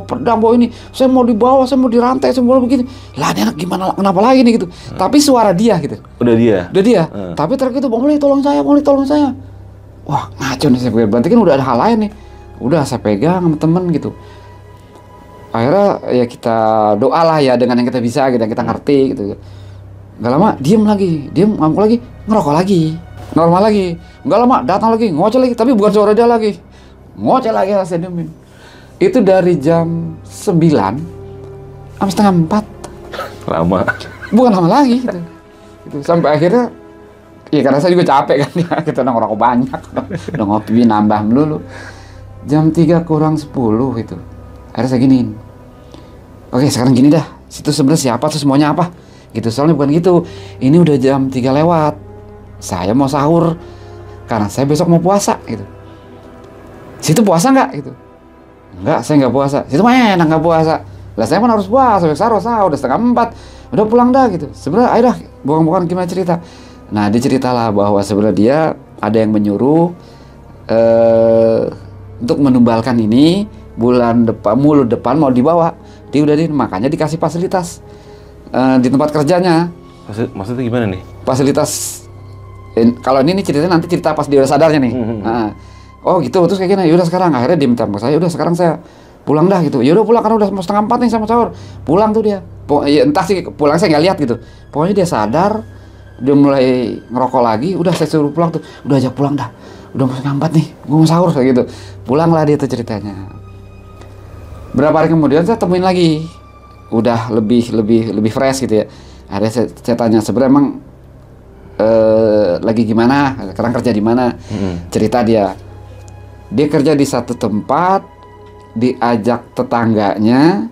D: pedang, bawa ini. Saya mau dibawa, saya mau dirantai, saya mau begini. Lah ini anak gimana, kenapa lagi nih gitu. Tapi suara dia gitu. Udah dia. Tapi terkait itu, Bang Malik tolong saya. Wah ngaco nih saya pikir, berarti kan udah ada hal lain nih. Udah saya pegang sama temen gitu. Akhirnya ya kita doalah ya dengan yang kita bisa, gitu, yang kita ngerti gitu. Nggak lama diem lagi, ngamuk lagi, ngerokok lagi, normal lagi. Nggak lama datang lagi, ngoceh lagi, tapi bukan suara dia lagi, ngoceh lagi, saya diemin. Itu dari jam 9 sampai setengah 4.
B: Lama.
D: Bukan lama lagi gitu. Gitu. Sampai akhirnya ya karena saya juga capek kan ya, kita udah ngerokok banyak, udah ngopi nambah melulu. Jam 3 kurang 10 gitu. Akhirnya saya giniin. Oke, sekarang gini dah. Situ sebenarnya siapa tuh, semuanya apa? Gitu. Soalnya bukan gitu. Ini udah jam 3 lewat. Saya mau sahur karena saya besok mau puasa gitu. Situ puasa nggak gitu? Enggak, saya nggak puasa. Situ mah enak nggak puasa. Lah saya kan harus puasa, sahur udah setengah 4. Udah pulang dah gitu. Sebenarnya ayo dah, bukan gimana cerita. Nah, dia ceritalah bahwa sebenarnya dia ada yang menyuruh untuk menumbalkan ini bulan depan, mulut depan mau dibawa. Dia udah makanya dikasih fasilitas di tempat kerjanya.
B: Maksudnya gimana nih?
D: Fasilitas kalau ini ceritanya nanti cerita pas dia udah sadarnya nih. Nah, oh gitu, terus kayak gini. Yaudah sekarang akhirnya dia minta sama saya, udah sekarang saya pulang dah gitu. Ya udah pulang karena udah mau setengah 4 nih sama sahur. Pulang tuh dia. Ya, entah sih pulang saya nggak lihat gitu. Pokoknya dia sadar, dia mulai ngerokok lagi. Udah saya suruh pulang tuh. Udah ajak pulang dah. Udah mau setengah 4 nih, gue mau sahur kayak gitu. Pulanglah dia tuh ceritanya. Berapa hari kemudian saya temuin lagi. Udah lebih fresh gitu ya. Akhirnya saya tanya sebenarnya emang lagi gimana? Sekarang kerja di mana? Cerita dia kerja di satu tempat, diajak tetangganya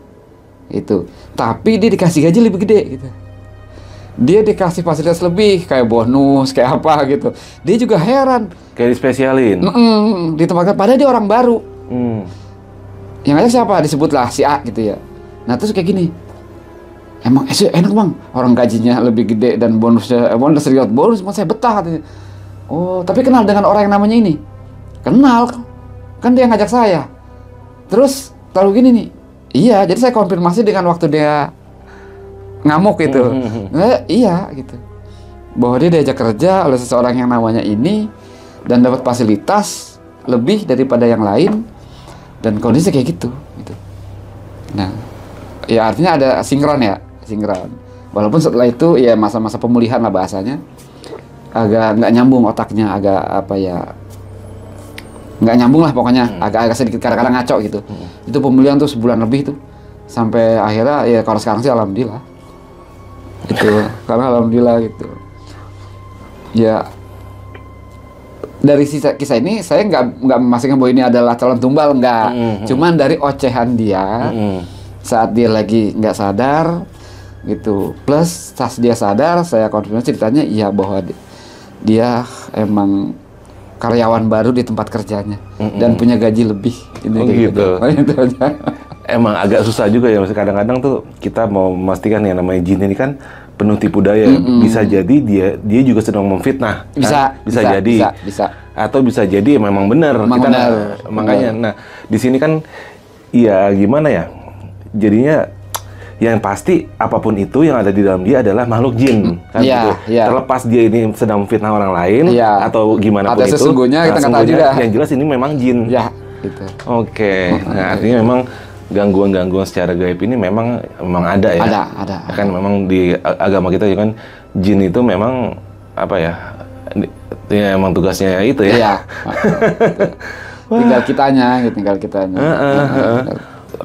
D: itu, tapi dia dikasih gaji lebih gede gitu. Dia dikasih fasilitas lebih kayak bonus, kayak apa gitu. Dia juga heran.
B: Kayak dispesialin.
D: Di tempat padahal dia orang baru. Yang ngajak siapa? Disebutlah si A gitu ya. Nah terus kayak gini. Emang enak bang, orang gajinya lebih gede dan bonusnya, bonus saya betah katanya. Oh, tapi kenal dengan orang yang namanya ini? Kenal, kan dia ngajak saya. Terus tahu gini nih, iya, jadi saya konfirmasi dengan waktu dia ngamuk gitu. Iya gitu, bahwa dia diajak kerja oleh seseorang yang namanya ini dan dapat fasilitas lebih daripada yang lain dan kondisi kayak gitu. Nah, ya artinya ada sinkron. Walaupun setelah itu ya masa-masa pemulihan lah bahasanya, agak nggak nyambung otaknya, agak apa ya, nggak nyambung lah pokoknya, agak sedikit kadang-kadang ngaco gitu. Itu pemulihan tuh sebulan lebih tuh, sampai akhirnya ya kalau sekarang sih alhamdulillah. Itu karena alhamdulillah gitu. Ya dari kisah ini saya nggak memastikan bahwa ini adalah calon tumbal, nggak. Cuman dari ocehan dia saat dia lagi nggak sadar gitu, plus pas dia sadar saya konfirmasi ceritanya iya bahwa dia emang karyawan baru di tempat kerjanya dan punya gaji lebih.
B: Gitu. Emang agak susah juga ya, kadang-kadang tuh kita mau memastikan yang namanya jin ini kan penuh tipu daya. Bisa jadi dia juga sedang memfitnah. Bisa jadi. Atau bisa jadi memang benar. Makanya, nah di sini kan ya gimana ya? Jadinya yang pasti apapun itu yang ada di dalam dia adalah makhluk jin, kan gitu. Terlepas dia ini sedang memfitnah orang lain atau gimana pun itu.
D: Sesungguhnya kita nggak tahu juga.
B: Yang jelas ini memang jin.
D: Ya, gitu.
B: Oke. Nah, artinya memang gangguan-gangguan secara gaib ini memang ada ya.
D: Ada.
B: Kan memang di agama kita kan jin itu memang apa ya? Ya emang tugasnya itu ya.
D: Iya. Tinggal kitanya.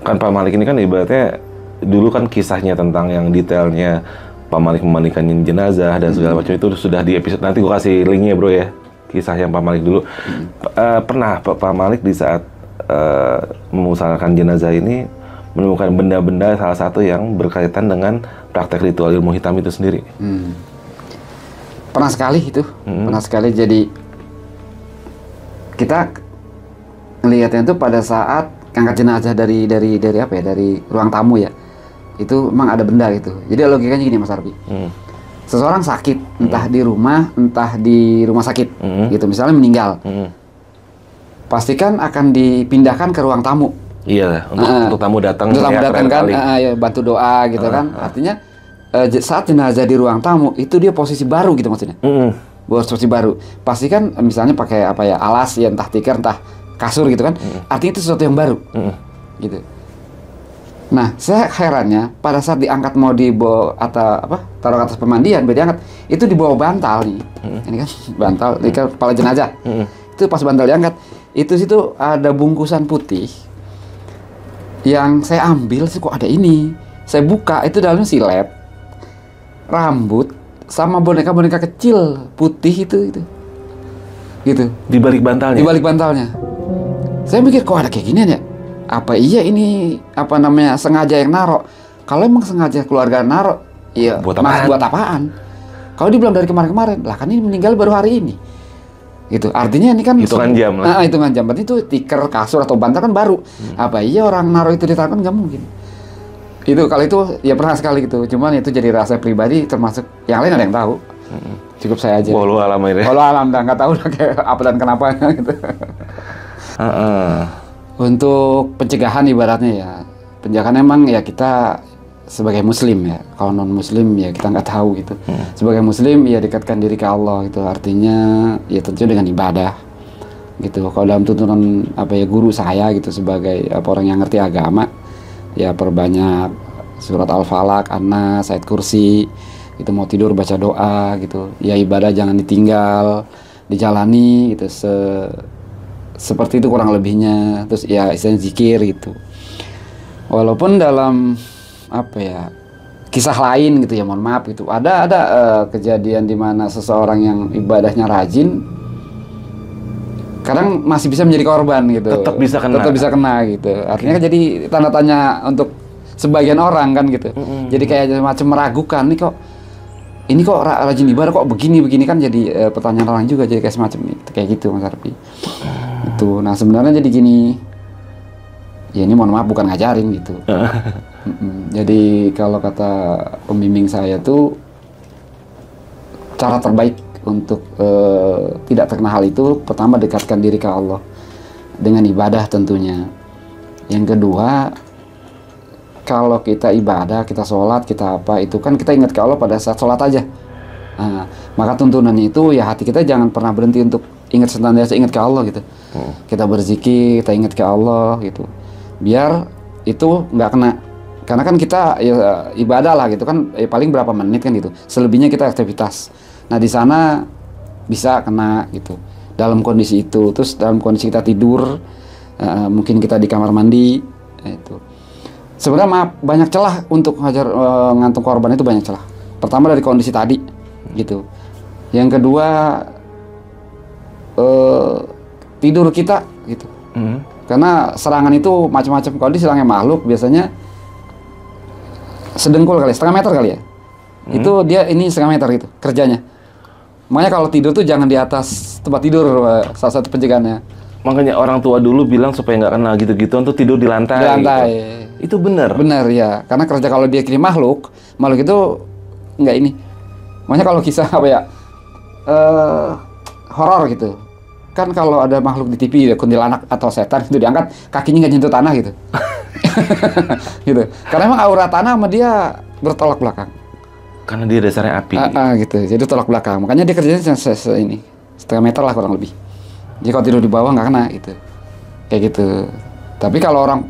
B: Kan Pak Malik ini kan ibaratnya dulu kan kisahnya tentang yang detailnya Pak Malik memandikan jenazah dan segala macam itu sudah di episode nanti gua kasih linknya bro ya, kisah yang Pak Malik dulu. Pernah Pak Malik di saat memusnahkan jenazah ini menemukan benda-benda salah satu yang berkaitan dengan praktek ritual ilmu hitam itu sendiri.
D: Pernah sekali itu, pernah sekali. Jadi kita ngelihatnya itu pada saat angkat jenazah dari apa ya, dari ruang tamu ya, itu memang ada benda gitu. Jadi logikanya gini Mas Arbi, seseorang sakit entah di rumah entah di rumah sakit gitu, misalnya meninggal, pastikan akan dipindahkan ke ruang tamu.
B: Iya, untuk tamu datang
D: kan, ya, bantu doa gitu kan. Artinya saat jenazah di ruang tamu itu dia posisi baru gitu maksudnya. Posisi baru. Pastikan misalnya pakai apa ya, alas ya, entah tikar entah kasur gitu kan. Artinya itu sesuatu yang baru. Gitu. Nah, saya herannya pada saat diangkat mau dibawa atau apa taruh ke atas pemandian, biar diangkat itu dibawa bantal nih. Ini kan bantal, ini kan kepala jenazah. Itu pas bantal diangkat, itu situ ada bungkusan putih yang saya ambil sih kok ada ini. Saya buka itu dalamnya silet, rambut sama boneka-boneka kecil putih itu. Gitu.
B: Di balik bantalnya.
D: Di balik bantalnya. Saya mikir kok ada kayak ginian ya? Apa iya ini apa namanya sengaja yang naro? Kalau emang sengaja keluarga naro, iya
B: Buat apaan?
D: buat apaan? Kalau dibilang dari kemarin-kemarin, lah kan ini meninggal baru hari ini. Gitu. Artinya ini kan
B: Hitungan jam lah.
D: hitungan jam. Berarti itu tikar, kasur atau bantal kan baru. Apa iya orang naro itu di tangan? Nggak mungkin. Itu kalau itu ya pernah sekali gitu. Cuman itu jadi rasa pribadi termasuk yang lain ada yang tahu. Cukup saya aja.
B: Walau alam ini.
D: Walau alam dan nggak tahu lah kayak apa dan kenapa gitu. Untuk pencegahan ibaratnya ya, pencegahan emang ya kita sebagai muslim ya, kalau non muslim ya kita nggak tahu gitu. Sebagai muslim ya dekatkan diri ke Allah gitu, artinya ya tentu dengan ibadah gitu. Kalau dalam tuntunan apa ya guru saya gitu sebagai apa orang yang ngerti agama ya perbanyak surat Al-Falaq, An-Nas, ayat kursi gitu, mau tidur baca doa gitu ya, ibadah jangan ditinggal, dijalani gitu seperti itu kurang lebihnya. Terus ya istilahnya zikir gitu. Walaupun dalam apa ya kisah lain gitu ya, mohon maaf gitu, ada kejadian di mana seseorang yang ibadahnya rajin kadang masih bisa menjadi korban gitu.
B: Tetap bisa kena
D: gitu. Artinya kan jadi tanda tanya untuk sebagian orang kan gitu. Jadi kayak macam meragukan ini kok rajin ibadah kok begini kan, jadi pertanyaan orang juga, jadi kayak semacam itu kayak gitu Mas Arfi. Itu. Nah sebenarnya jadi gini, ya ini mohon maaf bukan ngajarin gitu. Jadi kalau kata pembimbing saya tuh cara terbaik untuk tidak terkena hal itu, pertama dekatkan diri ke Allah dengan ibadah tentunya. Yang kedua, kalau kita ibadah, kita sholat, kita apa itu kan kita ingat ke Allah pada saat sholat aja. Nah, maka tuntunannya itu ya hati kita jangan pernah berhenti untuk ingat senantiasa ingat ke Allah gitu. Kita berzikir, kita ingat ke Allah gitu. Biar itu nggak kena. Karena kan kita ya, ibadah lah gitu kan, ya paling berapa menit kan gitu. Selebihnya kita aktivitas. Nah di sana bisa kena gitu. Dalam kondisi itu, terus dalam kondisi kita tidur, mungkin kita di kamar mandi, itu. Sebenarnya banyak celah untuk ngantung korban itu, banyak celah. Pertama dari kondisi tadi gitu. Yang kedua tidur kita gitu. Karena serangan itu macam-macam. Kalau diserangnya makhluk biasanya sedengkul kali, setengah meter kali ya. Itu dia ini setengah meter gitu kerjanya. Makanya kalau tidur tuh jangan di atas tempat tidur, salah satu pencegahannya.
B: Makanya orang tua dulu bilang supaya nggak kena gitu-gituan tuh tidur di lantai.
D: Di lantai.
B: Itu benar.
D: Benar ya. Karena kerja kalau dia kiri makhluk itu nggak ini. Makanya kalau kisah apa ya horor gitu. Kan kalau ada makhluk di TV ya, kuntilanak atau setan itu diangkat kakinya nggak nyentuh tanah gitu. Gitu. Karena emang aura tanah sama dia bertolak belakang.
B: Karena dia dasarnya api.
D: Gitu. Jadi tolak belakang. Makanya dia kerjanya ini setengah meter lah kurang lebih. Jadi kalau tidur di bawah nggak kena gitu. Kayak gitu. Tapi kalau orang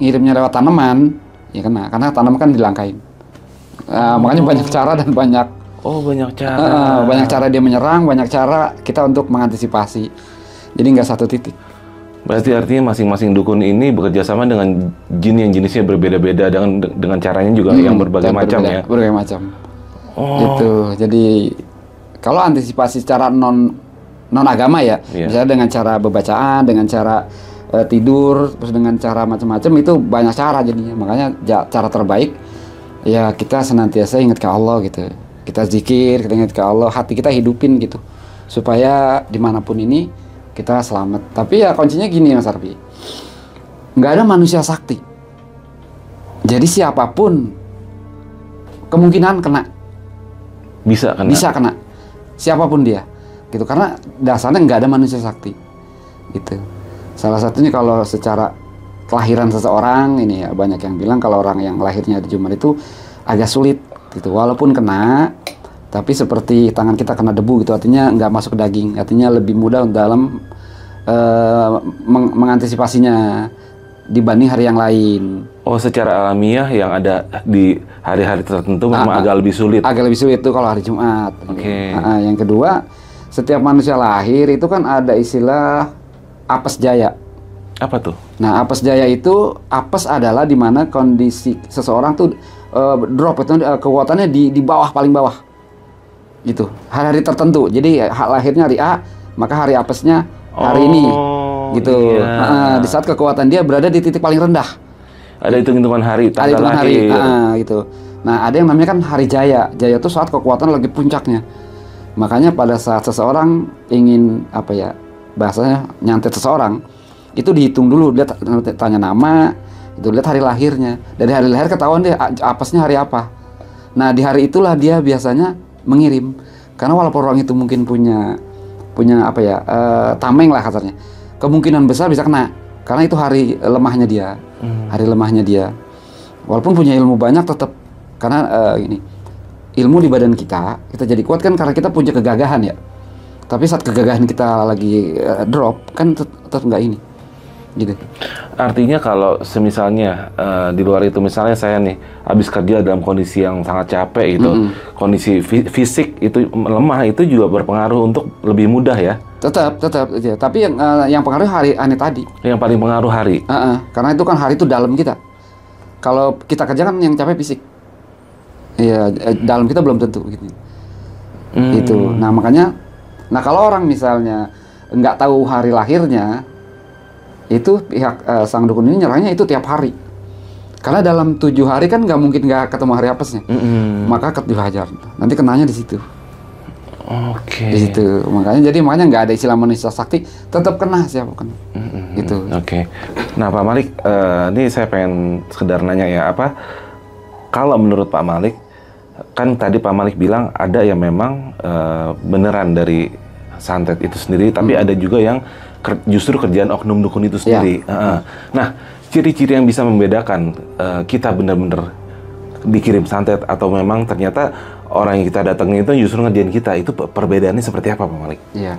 D: ngirimnya lewat tanaman, ya kena. Karena tanaman kan dilangkain. Makanya banyak cara dan banyak.
B: Oh banyak cara.
D: Banyak cara dia menyerang, banyak cara kita untuk mengantisipasi. Jadi nggak satu titik.
B: Berarti artinya masing-masing dukun ini bekerja sama dengan jin yang jenisnya berbeda-beda, dengan caranya juga yang berbagai macam ya.
D: Berbagai macam. Gitu. Jadi kalau antisipasi secara non agama ya, misalnya dengan cara bebacaan, dengan cara tidur, terus dengan cara macam-macam, itu banyak cara jadinya. Makanya cara terbaik ya kita senantiasa ingat ke Allah gitu. Kita zikir, kita ingat ke Allah, hati kita hidupin gitu, supaya dimanapun ini kita selamat. Tapi ya kuncinya gini Mas Arfi, nggak ada manusia sakti. Jadi siapapun kemungkinan kena.
B: Bisa kena.
D: Siapapun dia, gitu. Karena dasarnya nggak ada manusia sakti, gitu. Salah satunya kalau secara kelahiran seseorang ini ya banyak yang bilang kalau orang yang lahirnya di Jumat itu agak sulit. Gitu. Walaupun kena, tapi seperti tangan kita kena debu gitu, artinya nggak masuk ke daging, artinya lebih mudah dalam mengantisipasinya dibanding hari yang lain
B: Oh, secara alamiah yang ada di hari-hari tertentu memang agak lebih sulit.
D: Agak lebih sulit tuh kalau hari Jumat.
B: Oke.
D: Yang kedua, setiap manusia lahir itu kan ada istilah apes jaya.
B: Apa tuh?
D: Nah, apes jaya itu, apes adalah di mana kondisi seseorang tuh drop itu kekuatannya di bawah, paling bawah. Gitu. Hari-hari tertentu. Jadi lahirnya hari A, maka hari apesnya hari ini. Gitu.
B: Iya.
D: Di saat kekuatan dia berada di titik paling rendah.
B: Ada hitung-hitungan hari,
D: Ada
B: tanggal
D: hitungan hari.
B: lahir.
D: Gitu. Nah, ada yang namanya kan hari jaya. Jaya itu saat kekuatan lagi puncaknya. Makanya pada saat seseorang ingin apa ya, bahasanya nyantet seseorang, itu dihitung dulu, dia tanya nama, itu lihat hari lahirnya. Dari hari lahir ketahuan dia apesnya hari apa. Nah, di hari itulah dia biasanya mengirim. Karena walaupun orang itu mungkin punya apa ya, tameng lah kasarnya, kemungkinan besar bisa kena. Karena itu hari lemahnya dia. Hari lemahnya dia. Walaupun punya ilmu banyak tetap, karena ini ilmu di badan kita jadi kuat kan karena kita punya kegagahan ya. Tapi saat kegagahan kita lagi drop kan tetap nggak ini. Gitu.
B: Artinya kalau semisalnya di luar itu, misalnya saya nih habis kerja dalam kondisi yang sangat capek gitu, kondisi fisik itu lemah, itu juga berpengaruh untuk lebih mudah ya?
D: Tetap aja. Tapi yang pengaruh hari aneh tadi.
B: Yang paling pengaruh hari?
D: Karena itu kan hari itu dalam kita. Kalau kita kerja kan yang capek fisik. Iya, dalam kita belum tentu gitu. Gitu. Nah makanya, kalau orang misalnya nggak tahu hari lahirnya, itu pihak sang dukun ini nyerahnya itu tiap hari. Karena dalam 7 hari kan nggak mungkin nggak ketemu hari apesnya. Maka dihajar. Nanti kenanya di situ.
B: Oke.
D: Di situ. Makanya nggak ada istilah manusia sakti, tetap kena siapa kena. Gitu.
B: Oke. Nah Pak Malik, ini saya pengen sekedar nanya ya, kalau menurut Pak Malik, kan tadi Pak Malik bilang ada yang memang beneran dari santet itu sendiri, tapi ada juga yang justru kerjaan oknum dukun itu sendiri. Nah, ciri-ciri yang bisa membedakan kita benar-benar dikirim santet atau memang ternyata orang yang kita datangin itu justru ngerjain kita, itu perbedaannya seperti apa Pak Malik?
D: Iya.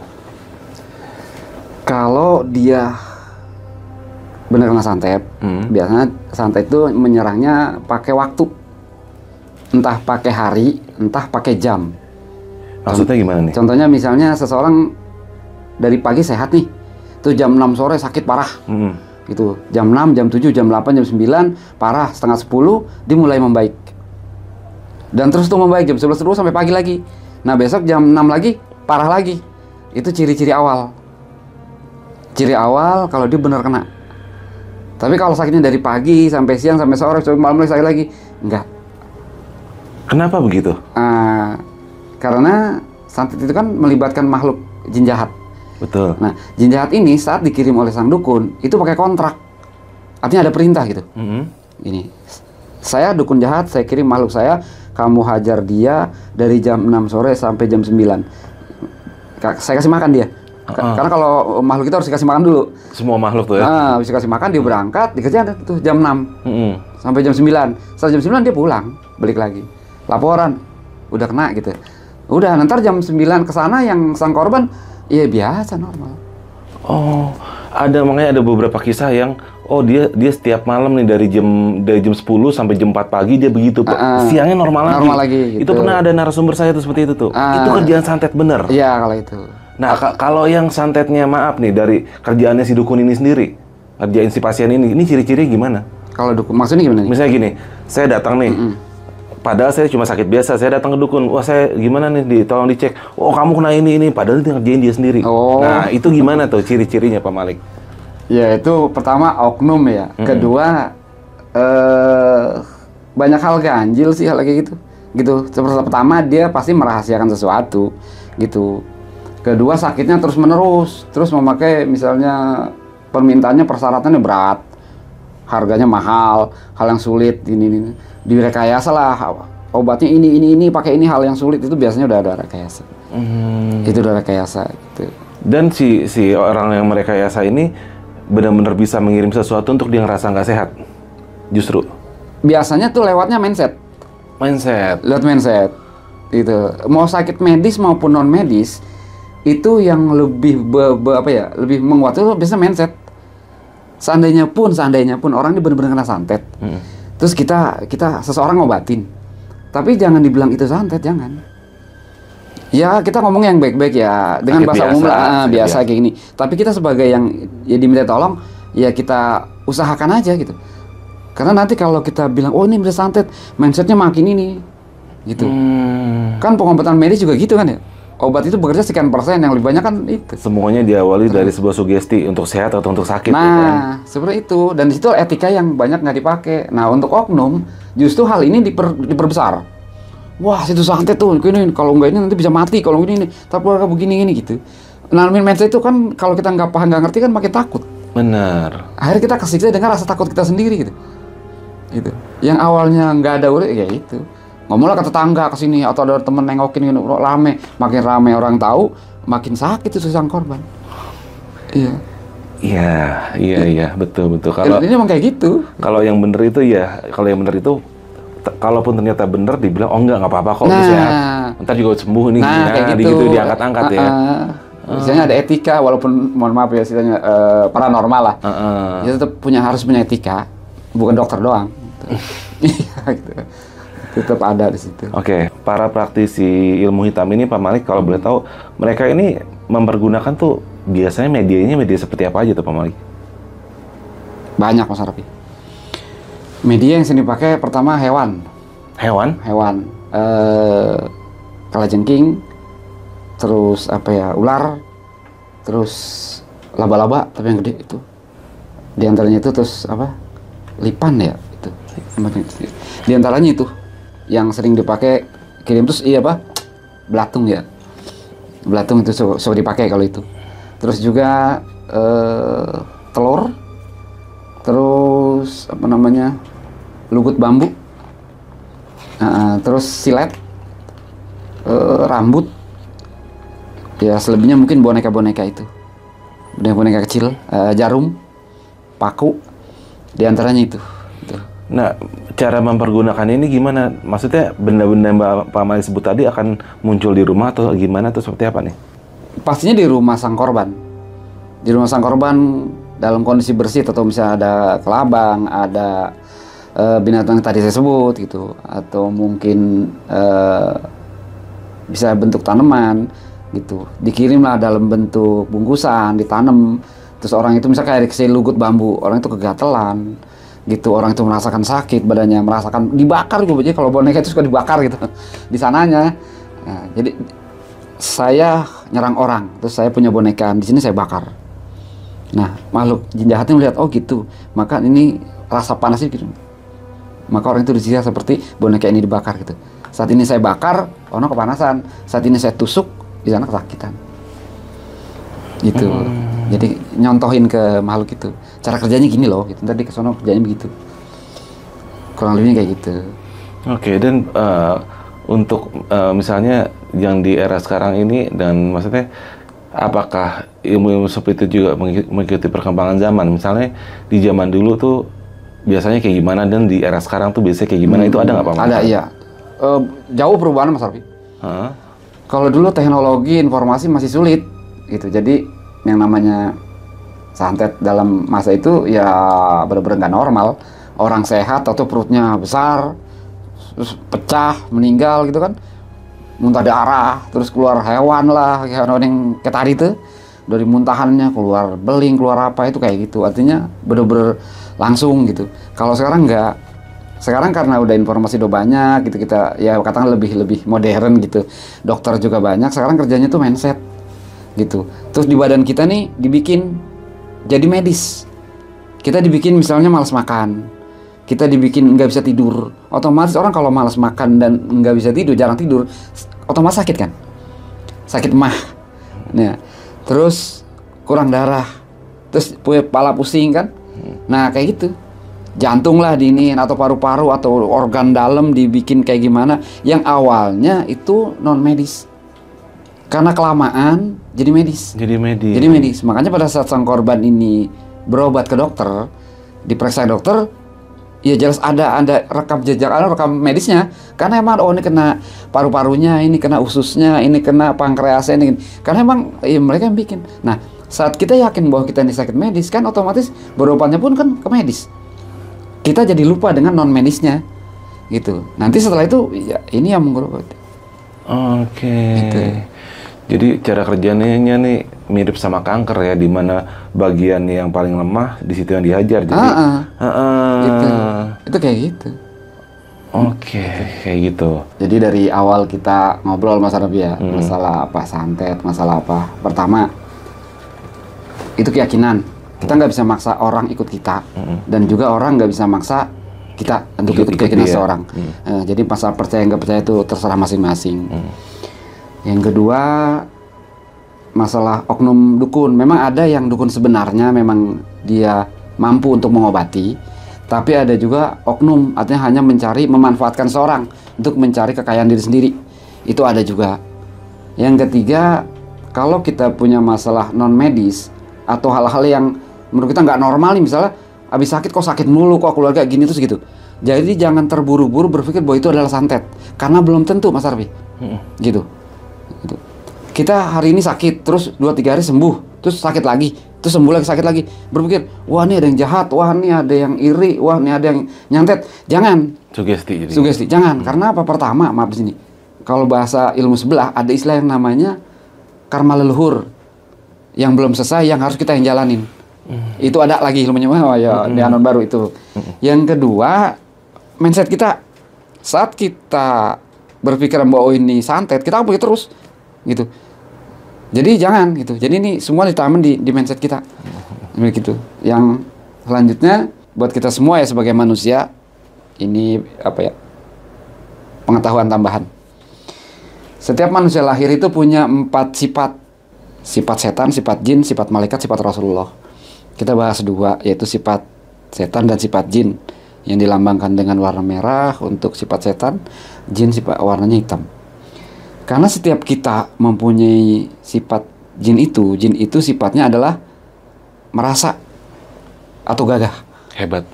D: Kalau dia benar kena santet, biasanya santet itu menyerangnya pakai waktu. Entah pakai hari, entah pakai jam.
B: Maksudnya gimana nih?
D: Contohnya misalnya seseorang dari pagi sehat nih, tuh jam 6 sore sakit parah. Gitu. Jam 6, jam 7, jam 8, jam 9 parah, setengah 10 dia mulai membaik. Dan terus tuh membaik jam 11 terus sampai pagi lagi. Nah, besok jam 6 lagi parah lagi. Itu ciri-ciri awal. Ciri awal kalau dia benar kena. Tapi kalau sakitnya dari pagi sampai siang sampai sore sampai malam lagi sakit lagi, enggak.
B: Kenapa begitu?
D: Karena santet itu kan melibatkan makhluk jin jahat.
B: Betul.
D: Nah, jin jahat ini saat dikirim oleh sang dukun itu pakai kontrak. Artinya ada perintah gitu. Ini, saya dukun jahat, saya kirim makhluk saya, kamu hajar dia dari jam 6 sore sampai jam 9. Saya kasih makan dia. Karena kalau makhluk kita harus dikasih makan dulu.
B: Semua makhluk tuh ya?
D: Habis dikasih makan dia berangkat, dikerjain tuh jam 6 sampai jam 9. Setelah jam 9 dia pulang, balik lagi. Laporan, udah kena gitu. Udah, nanti jam 9 ke sana yang sang korban, iya biasa normal.
B: Oh, makanya ada beberapa kisah yang dia setiap malam nih dari jam 10 sampai jam 4 pagi dia begitu. Siangnya normal
D: lagi.
B: Gitu. Itu pernah ada narasumber saya tuh seperti itu tuh. Itu kerjaan santet bener.
D: Iya, kalau itu.
B: Nah, kalau yang santetnya maaf nih dari kerjaannya si dukun ini sendiri, kerjain si pasien ini ciri-ciri gimana?
D: Kalau dukun maksudnya gimana nih?
B: Misalnya gini, saya datang nih. Padahal saya cuma sakit biasa, saya datang ke dukun. Wah, saya gimana nih, tolong dicek. Oh, kamu kena ini. Padahal dia ngerjain dia sendiri. Nah, itu gimana tuh ciri-cirinya Pak Malik?
D: Ya, itu pertama oknum ya. Kedua, banyak hal ganjil sih hal kayak gitu. Pertama dia pasti merahasiakan sesuatu gitu. Kedua sakitnya terus menerus, terus memakai misalnya permintaannya persyaratannya berat, harganya mahal, hal yang sulit ini direkayasa lah, obatnya ini pakai ini, hal yang sulit itu biasanya udah ada rekayasa. Itu udah rekayasa gitu.
B: Dan si orang yang merekayasa ini benar-benar bisa mengirim sesuatu untuk dia ngerasa nggak sehat, justru.
D: Biasanya tuh lewatnya mindset. Lewat mindset. Itu mau sakit medis maupun non medis itu yang lebih lebih menguat itu biasanya mindset. seandainya pun orang ini benar-benar kena santet, terus kita seseorang ngobatin, tapi jangan dibilang itu santet, jangan. Ya kita ngomong yang baik-baik ya, dengan bahasa umum lah, biasa kayak gini. Tapi kita sebagai yang ya diminta tolong, ya kita usahakan aja gitu. Karena nanti kalau kita bilang, oh ini bisa santet, mindsetnya makin ini, gitu. Kan pengobatan medis juga gitu kan ya. Obat itu bekerja sekian persen, yang lebih banyak kan itu.
B: Semuanya diawali dari sebuah sugesti untuk sehat atau untuk sakit.
D: Nah,
B: kan?
D: seperti itu. Dan di situ etika yang banyak nggak dipakai. Nah, untuk oknum, justru hal ini diperbesar. Wah, situ santet tuh, ini kalau nggak ini nanti bisa mati, kalau ini, tapi keluarga begini gitu. Nah, mindset itu kan kalau kita nggak paham, nggak ngerti kan makin takut.
B: Benar.
D: Akhirnya kita kesiksa dengan rasa takut kita sendiri gitu. Gitu. Yang awalnya nggak ada urut, ya itu. Ngomonglah ke tetangga ke sini atau ada temen nengokin gitu, rame, makin rame orang tahu, makin sakit itu sang korban. Iya. Iya, betul. Kalau
B: ini
D: emang kayak gitu.
B: Kalau yang bener itu ya, kalaupun ternyata bener dibilang oh enggak apa-apa kok, sehat. Ntar juga sembuh nih,
D: kayak gitu.
B: Gitu diangkat-angkat ya.
D: Misalnya ada etika, walaupun mohon maaf ya istilahnya paranormal lah. Dia tetap harus punya etika, bukan dokter doang. Iya gitu. Tetap ada di situ.
B: Oke, para praktisi ilmu hitam ini Pak Malik kalau boleh tahu, mereka ini mempergunakan tuh biasanya media seperti apa aja tuh Pak Malik?
D: Banyak Mas Arfi. Media yang sering dipakai pertama hewan. Kalajengking, terus ular, terus laba-laba tapi yang gede itu. Di antaranya itu terus lipan ya itu. Di antaranya itu yang sering dipakai kirim terus belatung ya. Belatung itu suka dipakai kalau itu. Terus juga telur. Terus lugut bambu. Terus silet. Rambut. Ya selebihnya mungkin boneka-boneka itu. Boneka kecil, jarum, paku. Di antaranya itu.
B: Nah, cara mempergunakan ini gimana? Maksudnya benda-benda yang Pak Malik sebut tadi akan muncul di rumah atau gimana atau seperti apa nih?
D: Pastinya di rumah sang korban. Di rumah sang korban dalam kondisi bersih atau misalnya ada kelabang, ada binatang yang tadi saya sebut gitu, atau mungkin bisa bentuk tanaman gitu. Dikirimlah dalam bentuk bungkusan, ditanam. Terus orang itu misalnya kayak dikasih lugut bambu, orang itu kegatelan. Gitu, orang itu merasakan sakit badannya, merasakan dibakar juga. Jadi kalau boneka itu suka dibakar gitu di sananya. Nah, jadi saya nyerang orang, terus saya punya boneka di sini saya bakar. Nah, makhluk jin jahatnya melihat oh gitu, maka ini rasa panasnya gitu. Maka orang itu disiksa seperti boneka ini dibakar gitu. Saat ini saya bakar, orang kepanasan. Saat ini saya tusuk, di sana kesakitan. Gitu. Jadi nyontohin ke makhluk itu. Cara kerjanya gini loh, gitu. Tadi ke sono kerjanya begitu. Kurang lebihnya kayak gitu.
B: Oke, dan untuk misalnya yang di era sekarang ini, dan maksudnya apakah ilmu-ilmu seperti itu juga mengikuti perkembangan zaman? Misalnya di zaman dulu tuh biasanya kayak gimana, dan di era sekarang tuh biasanya kayak gimana? Itu ada nggak Pak?
D: Ada, iya. Jauh perubahan Mas Arfi. Kalau dulu teknologi informasi masih sulit gitu. Jadi yang namanya santet dalam masa itu ya benar-benar nggak normal. Orang sehat atau perutnya besar, terus pecah, meninggal gitu kan, muntah darah, terus keluar hewan lah, hewan yang kayak tadi itu, dari muntahannya keluar beling, keluar apa itu kayak gitu. Artinya benar-benar langsung gitu. Kalau sekarang nggak. Sekarang karena udah informasi udah banyak gitu, kita ya katakan lebih modern gitu. Dokter juga banyak. Sekarang kerjanya tuh mindset gitu. Terus di badan kita nih dibikin jadi medis. Kita dibikin misalnya malas makan, kita dibikin nggak bisa tidur. Otomatis orang kalau malas makan dan nggak bisa tidur, jarang tidur, otomatis sakit kan? Sakit mah. Nah, terus kurang darah, terus punya kepala pusing kan? Nah kayak gitu. Jantung lah diinin, atau paru-paru atau organ dalam dibikin kayak gimana? Yang awalnya itu non medis. Karena kelamaan jadi medis. Jadi medis. Makanya pada saat sang korban ini berobat ke dokter, diperiksa dokter, ya jelas ada rekam jejak, ada rekam medisnya. Karena emang ini kena paru-parunya, ini kena ususnya, ini kena pankreasnya, ini. Karena emang ya mereka yang bikin. Nah, Saat kita yakin bahwa kita ini sakit medis, kan otomatis berobatnya pun kan ke medis. Kita jadi lupa dengan non medisnya, gitu. Nanti setelah itu, ya ini yang mengobati.
B: Oke.
D: Gitu.
B: Jadi cara kerjanya nih mirip sama kanker ya, di mana bagian yang paling lemah di situ yang dihajar. Jadi,
D: Gitu. Itu kayak gitu.
B: Oke, kayak gitu.
D: Jadi dari awal kita ngobrol Mas Arfi ya, masalah apa santet, masalah apa. Pertama, itu keyakinan. Kita nggak bisa maksa orang ikut kita, dan juga orang nggak bisa maksa kita untuk ikut keyakinan
B: dia.
D: seorang. Jadi masalah percaya nggak percaya itu terserah masing-masing. Yang kedua, masalah oknum dukun. Memang ada yang dukun sebenarnya memang dia mampu untuk mengobati, tapi ada juga oknum, artinya hanya memanfaatkan seorang untuk mencari kekayaan diri sendiri. Itu ada juga. Yang ketiga, kalau kita punya masalah non medis atau hal-hal yang menurut kita nggak normal nih, misalnya habis sakit kok sakit mulu, kok keluarga gini terus gitu. Jadi jangan terburu-buru berpikir bahwa itu adalah santet, karena belum tentu Mas Arfi. Gitu. Kita hari ini sakit, terus 2-3 hari sembuh, terus sakit lagi, terus sembuh lagi, sakit lagi. Berpikir, wah ini ada yang jahat, wah ini ada yang iri, wah ini ada yang nyantet. Jangan.
B: Sugesti. Jadi.
D: Sugesti, jangan. Karena apa? Pertama, maaf di sini. Kalau bahasa ilmu sebelah, ada istilah yang namanya karma leluhur. Yang belum selesai, yang harus kita yang jalanin. Itu ada lagi ilmunya, wah ya, di anon baru itu. Yang kedua, mindset kita. Saat kita berpikiran bahwa ini santet, kita boleh terus. Gitu. Jadi jangan gitu. Jadi ini semua ditanam di mindset kita. Begitu. Yang selanjutnya buat kita semua ya sebagai manusia, ini apa ya? Pengetahuan tambahan. Setiap manusia lahir itu punya 4 sifat. Sifat setan, sifat jin, sifat malaikat, sifat Rasulullah. Kita bahas 2, yaitu sifat setan dan sifat jin, yang dilambangkan dengan warna merah untuk sifat setan, jin sifat warnanya hitam. Karena setiap kita mempunyai sifat jin itu sifatnya adalah merasa atau gagah.
B: Hebat.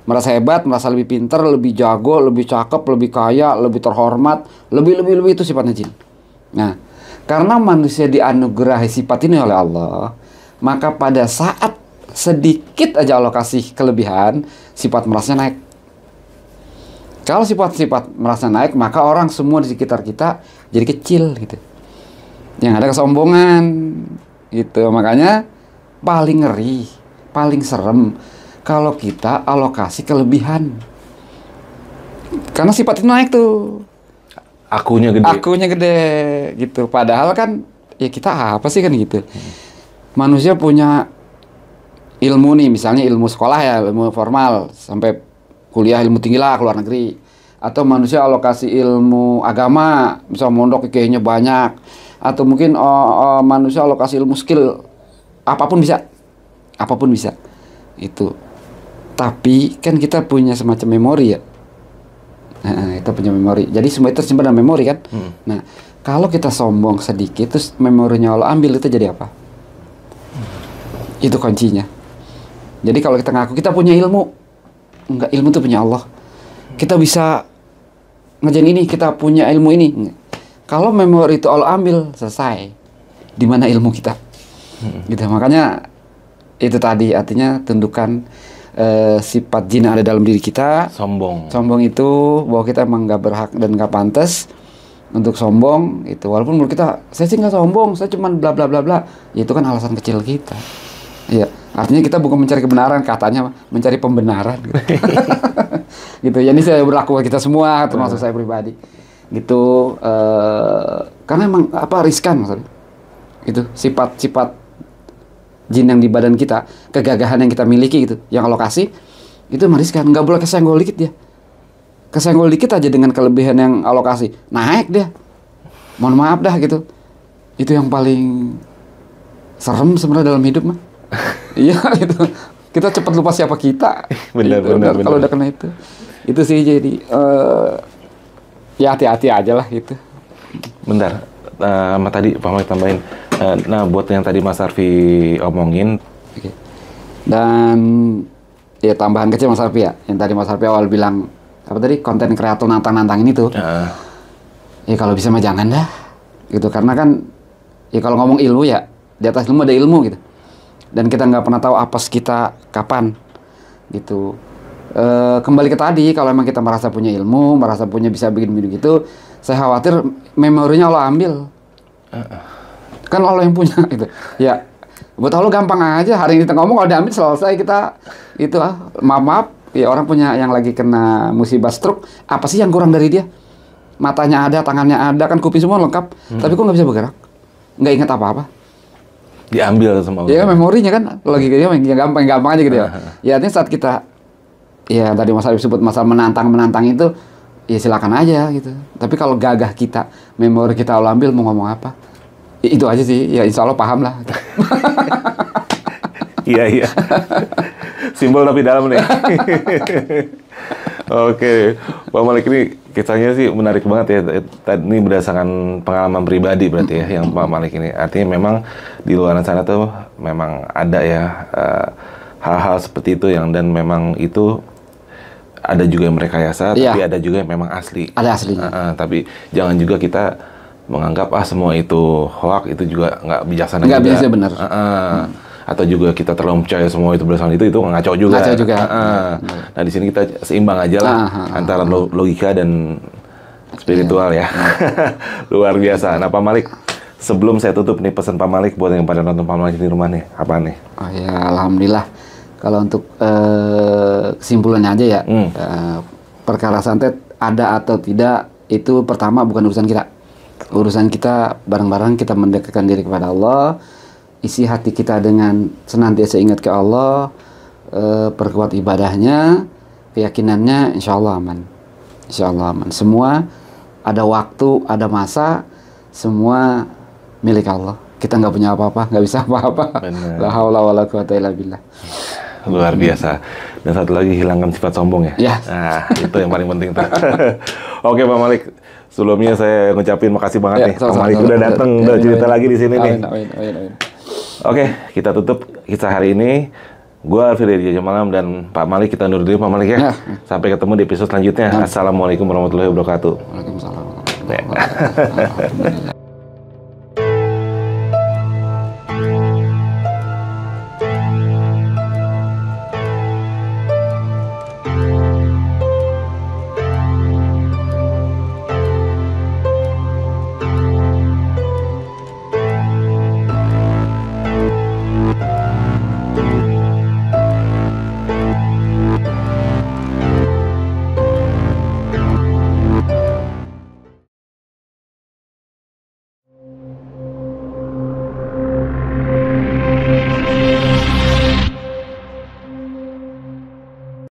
D: Merasa hebat, merasa lebih pintar, lebih jago, lebih cakep, lebih kaya, lebih terhormat, lebih itu sifatnya jin. Nah, karena manusia dianugerahi sifat ini oleh Allah, maka pada saat sedikit aja Allah kasih kelebihan, sifat merasanya naik. Kalau sifat-sifat merasa naik, maka orang semua di sekitar kita jadi kecil gitu. Yang ada kesombongan gitu. Makanya paling ngeri, paling serem kalau kita alokasi kelebihan. Karena sifat itu naik tuh.
B: Akunya gede
D: gitu. Padahal kan ya kita apa sih kan gitu. Manusia punya ilmu nih, misalnya ilmu sekolah ya, ilmu formal sampai kuliah ilmu tinggi lah ke luar negeri. Atau manusia alokasi ilmu agama, bisa mondok kayaknya banyak. Atau mungkin manusia alokasi ilmu skill, apapun bisa. Itu. Tapi kan kita punya semacam memori ya. Kita punya memori. Jadi semua itu tersimpan dalam memori kan. Nah, kalau kita sombong sedikit, terus memorinya Allah ambil, itu jadi apa? Itu kuncinya. Jadi kalau kita ngaku kita punya ilmu, enggak, ilmu itu punya Allah. Kita bisa ngerjain ini, kita punya ilmu ini. Kalau memori itu Allah ambil, selesai. Di mana ilmu kita? Gitu. Makanya itu tadi artinya tundukkan sifat jin yang ada dalam diri kita. Sombong itu bahwa kita emang nggak berhak dan nggak pantas untuk sombong itu. Walaupun menurut kita, saya sih nggak sombong, saya cuman bla bla bla bla. Itu kan alasan kecil kita. Iya, artinya kita bukan mencari kebenaran, katanya mencari pembenaran. Gitu. Gitu. Jadi saya berlaku kita semua, termasuk saya pribadi. Gitu. Karena emang apa riskan maksudnya. Itu sifat-sifat jin yang di badan kita, kegagahan yang kita miliki gitu, yang alokasi itu meriskan, nggak boleh kesenggol dikit dia. Kesenggol dikit aja dengan kelebihan yang alokasi, naik dia. Mohon maaf dah gitu. Itu yang paling serem sebenarnya dalam hidup mah. Iya itu. Kita cepat lupa siapa kita.
B: Benar.
D: Kalau udah kena itu. Itu sih jadi ya hati-hati aja lah gitu.
B: Bentar. Sama tadi Pak Malik tambahin. Nah, buat yang tadi Mas Arfi omongin.
D: Oke. Dan ya tambahan kecil Mas Arfi ya. Yang tadi Mas Arfi awal bilang apa tadi, konten kreator nantang-nantangin itu. Ya kalau bisa mah jangan dah. Gitu, karena kan ya kalau ngomong ilmu ya Di atas ilmu ada ilmu gitu. Dan kita nggak pernah tahu apes kita kapan gitu. Kembali ke tadi, kalau emang kita merasa punya ilmu, merasa punya bisa bikin gitu, saya khawatir memorinya Allah ambil. Kan Allah yang punya gitu. Ya, buat Allah gampang aja. Hari ini kita ngomong, kalau diambil selesai kita itu maaf. Ya orang punya yang lagi kena musibah stroke, apa sih yang kurang dari dia? Matanya ada, tangannya ada, kan kuping semua lengkap, tapi kok nggak bisa bergerak, nggak ingat apa-apa.
B: Diambil sama Allah.
D: Ya memorinya kan logikanya yang gampang aja gitu ya. Ya artinya saat kita, ya tadi Mas Arif sebut masalah menantang itu, ya silakan aja gitu. Tapi kalau gagah kita, memori kita Allah ambil, mau ngomong apa? Itu aja sih, ya insya Allah paham lah.
B: Iya. Simbol tapi dalam nih. Oke, Pak Malik, ini kisahnya sih menarik banget ya. Ini berdasarkan pengalaman pribadi berarti ya, yang Pak Malik ini. Artinya memang di luar sana tuh memang ada ya hal-hal seperti itu dan memang itu ada juga yang merekayasa, tapi ada juga yang memang asli.
D: Ada aslinya.
B: Tapi jangan juga kita menganggap semua itu hoax, itu juga nggak bijaksana.
D: Nggak
B: juga.
D: bisa benar.
B: Atau juga kita terlalu percaya semua itu berdasarkan itu ngaco juga.
D: Ngaco juga.
B: Nah di sini kita seimbang aja lah antara logika dan spiritual ya. Luar biasa. Nah Pak Malik, sebelum saya tutup nih, pesan Pak Malik buat yang pada nonton Pak Malik di rumah nih, apa nih?
D: Oh ya, alhamdulillah. Kalau untuk kesimpulannya aja ya, perkara santet ada atau tidak itu pertama bukan urusan kita. Urusan kita bareng-bareng kita mendekatkan diri kepada Allah. Isi hati kita dengan senantiasa ingat ke Allah, perkuat ibadahnya, keyakinannya, insya Allah aman. Insya Allah aman. Semua ada waktu, ada masa, semua milik Allah. Kita nggak punya apa-apa, nggak bisa apa-apa. La haula wala quwata illa billah.
B: Luar biasa. Dan satu lagi, hilangkan sifat sombong ya.
D: Ya.
B: Nah, itu yang paling penting tuh. Oke Pak Malik, sebelumnya saya ngucapin makasih banget nih. Pak Malik udah datang, udah cerita lagi di sini nih.
D: Amin.
B: Oke, kita tutup kisah hari ini. Gua Alfi dari Jajah Malam dan Pak Malik, kita undur diri Pak Malik ya. Sampai ketemu di episode selanjutnya. Assalamualaikum warahmatullahi wabarakatuh.
D: Waalaikumsalam warahmatullahi wabarakatuh.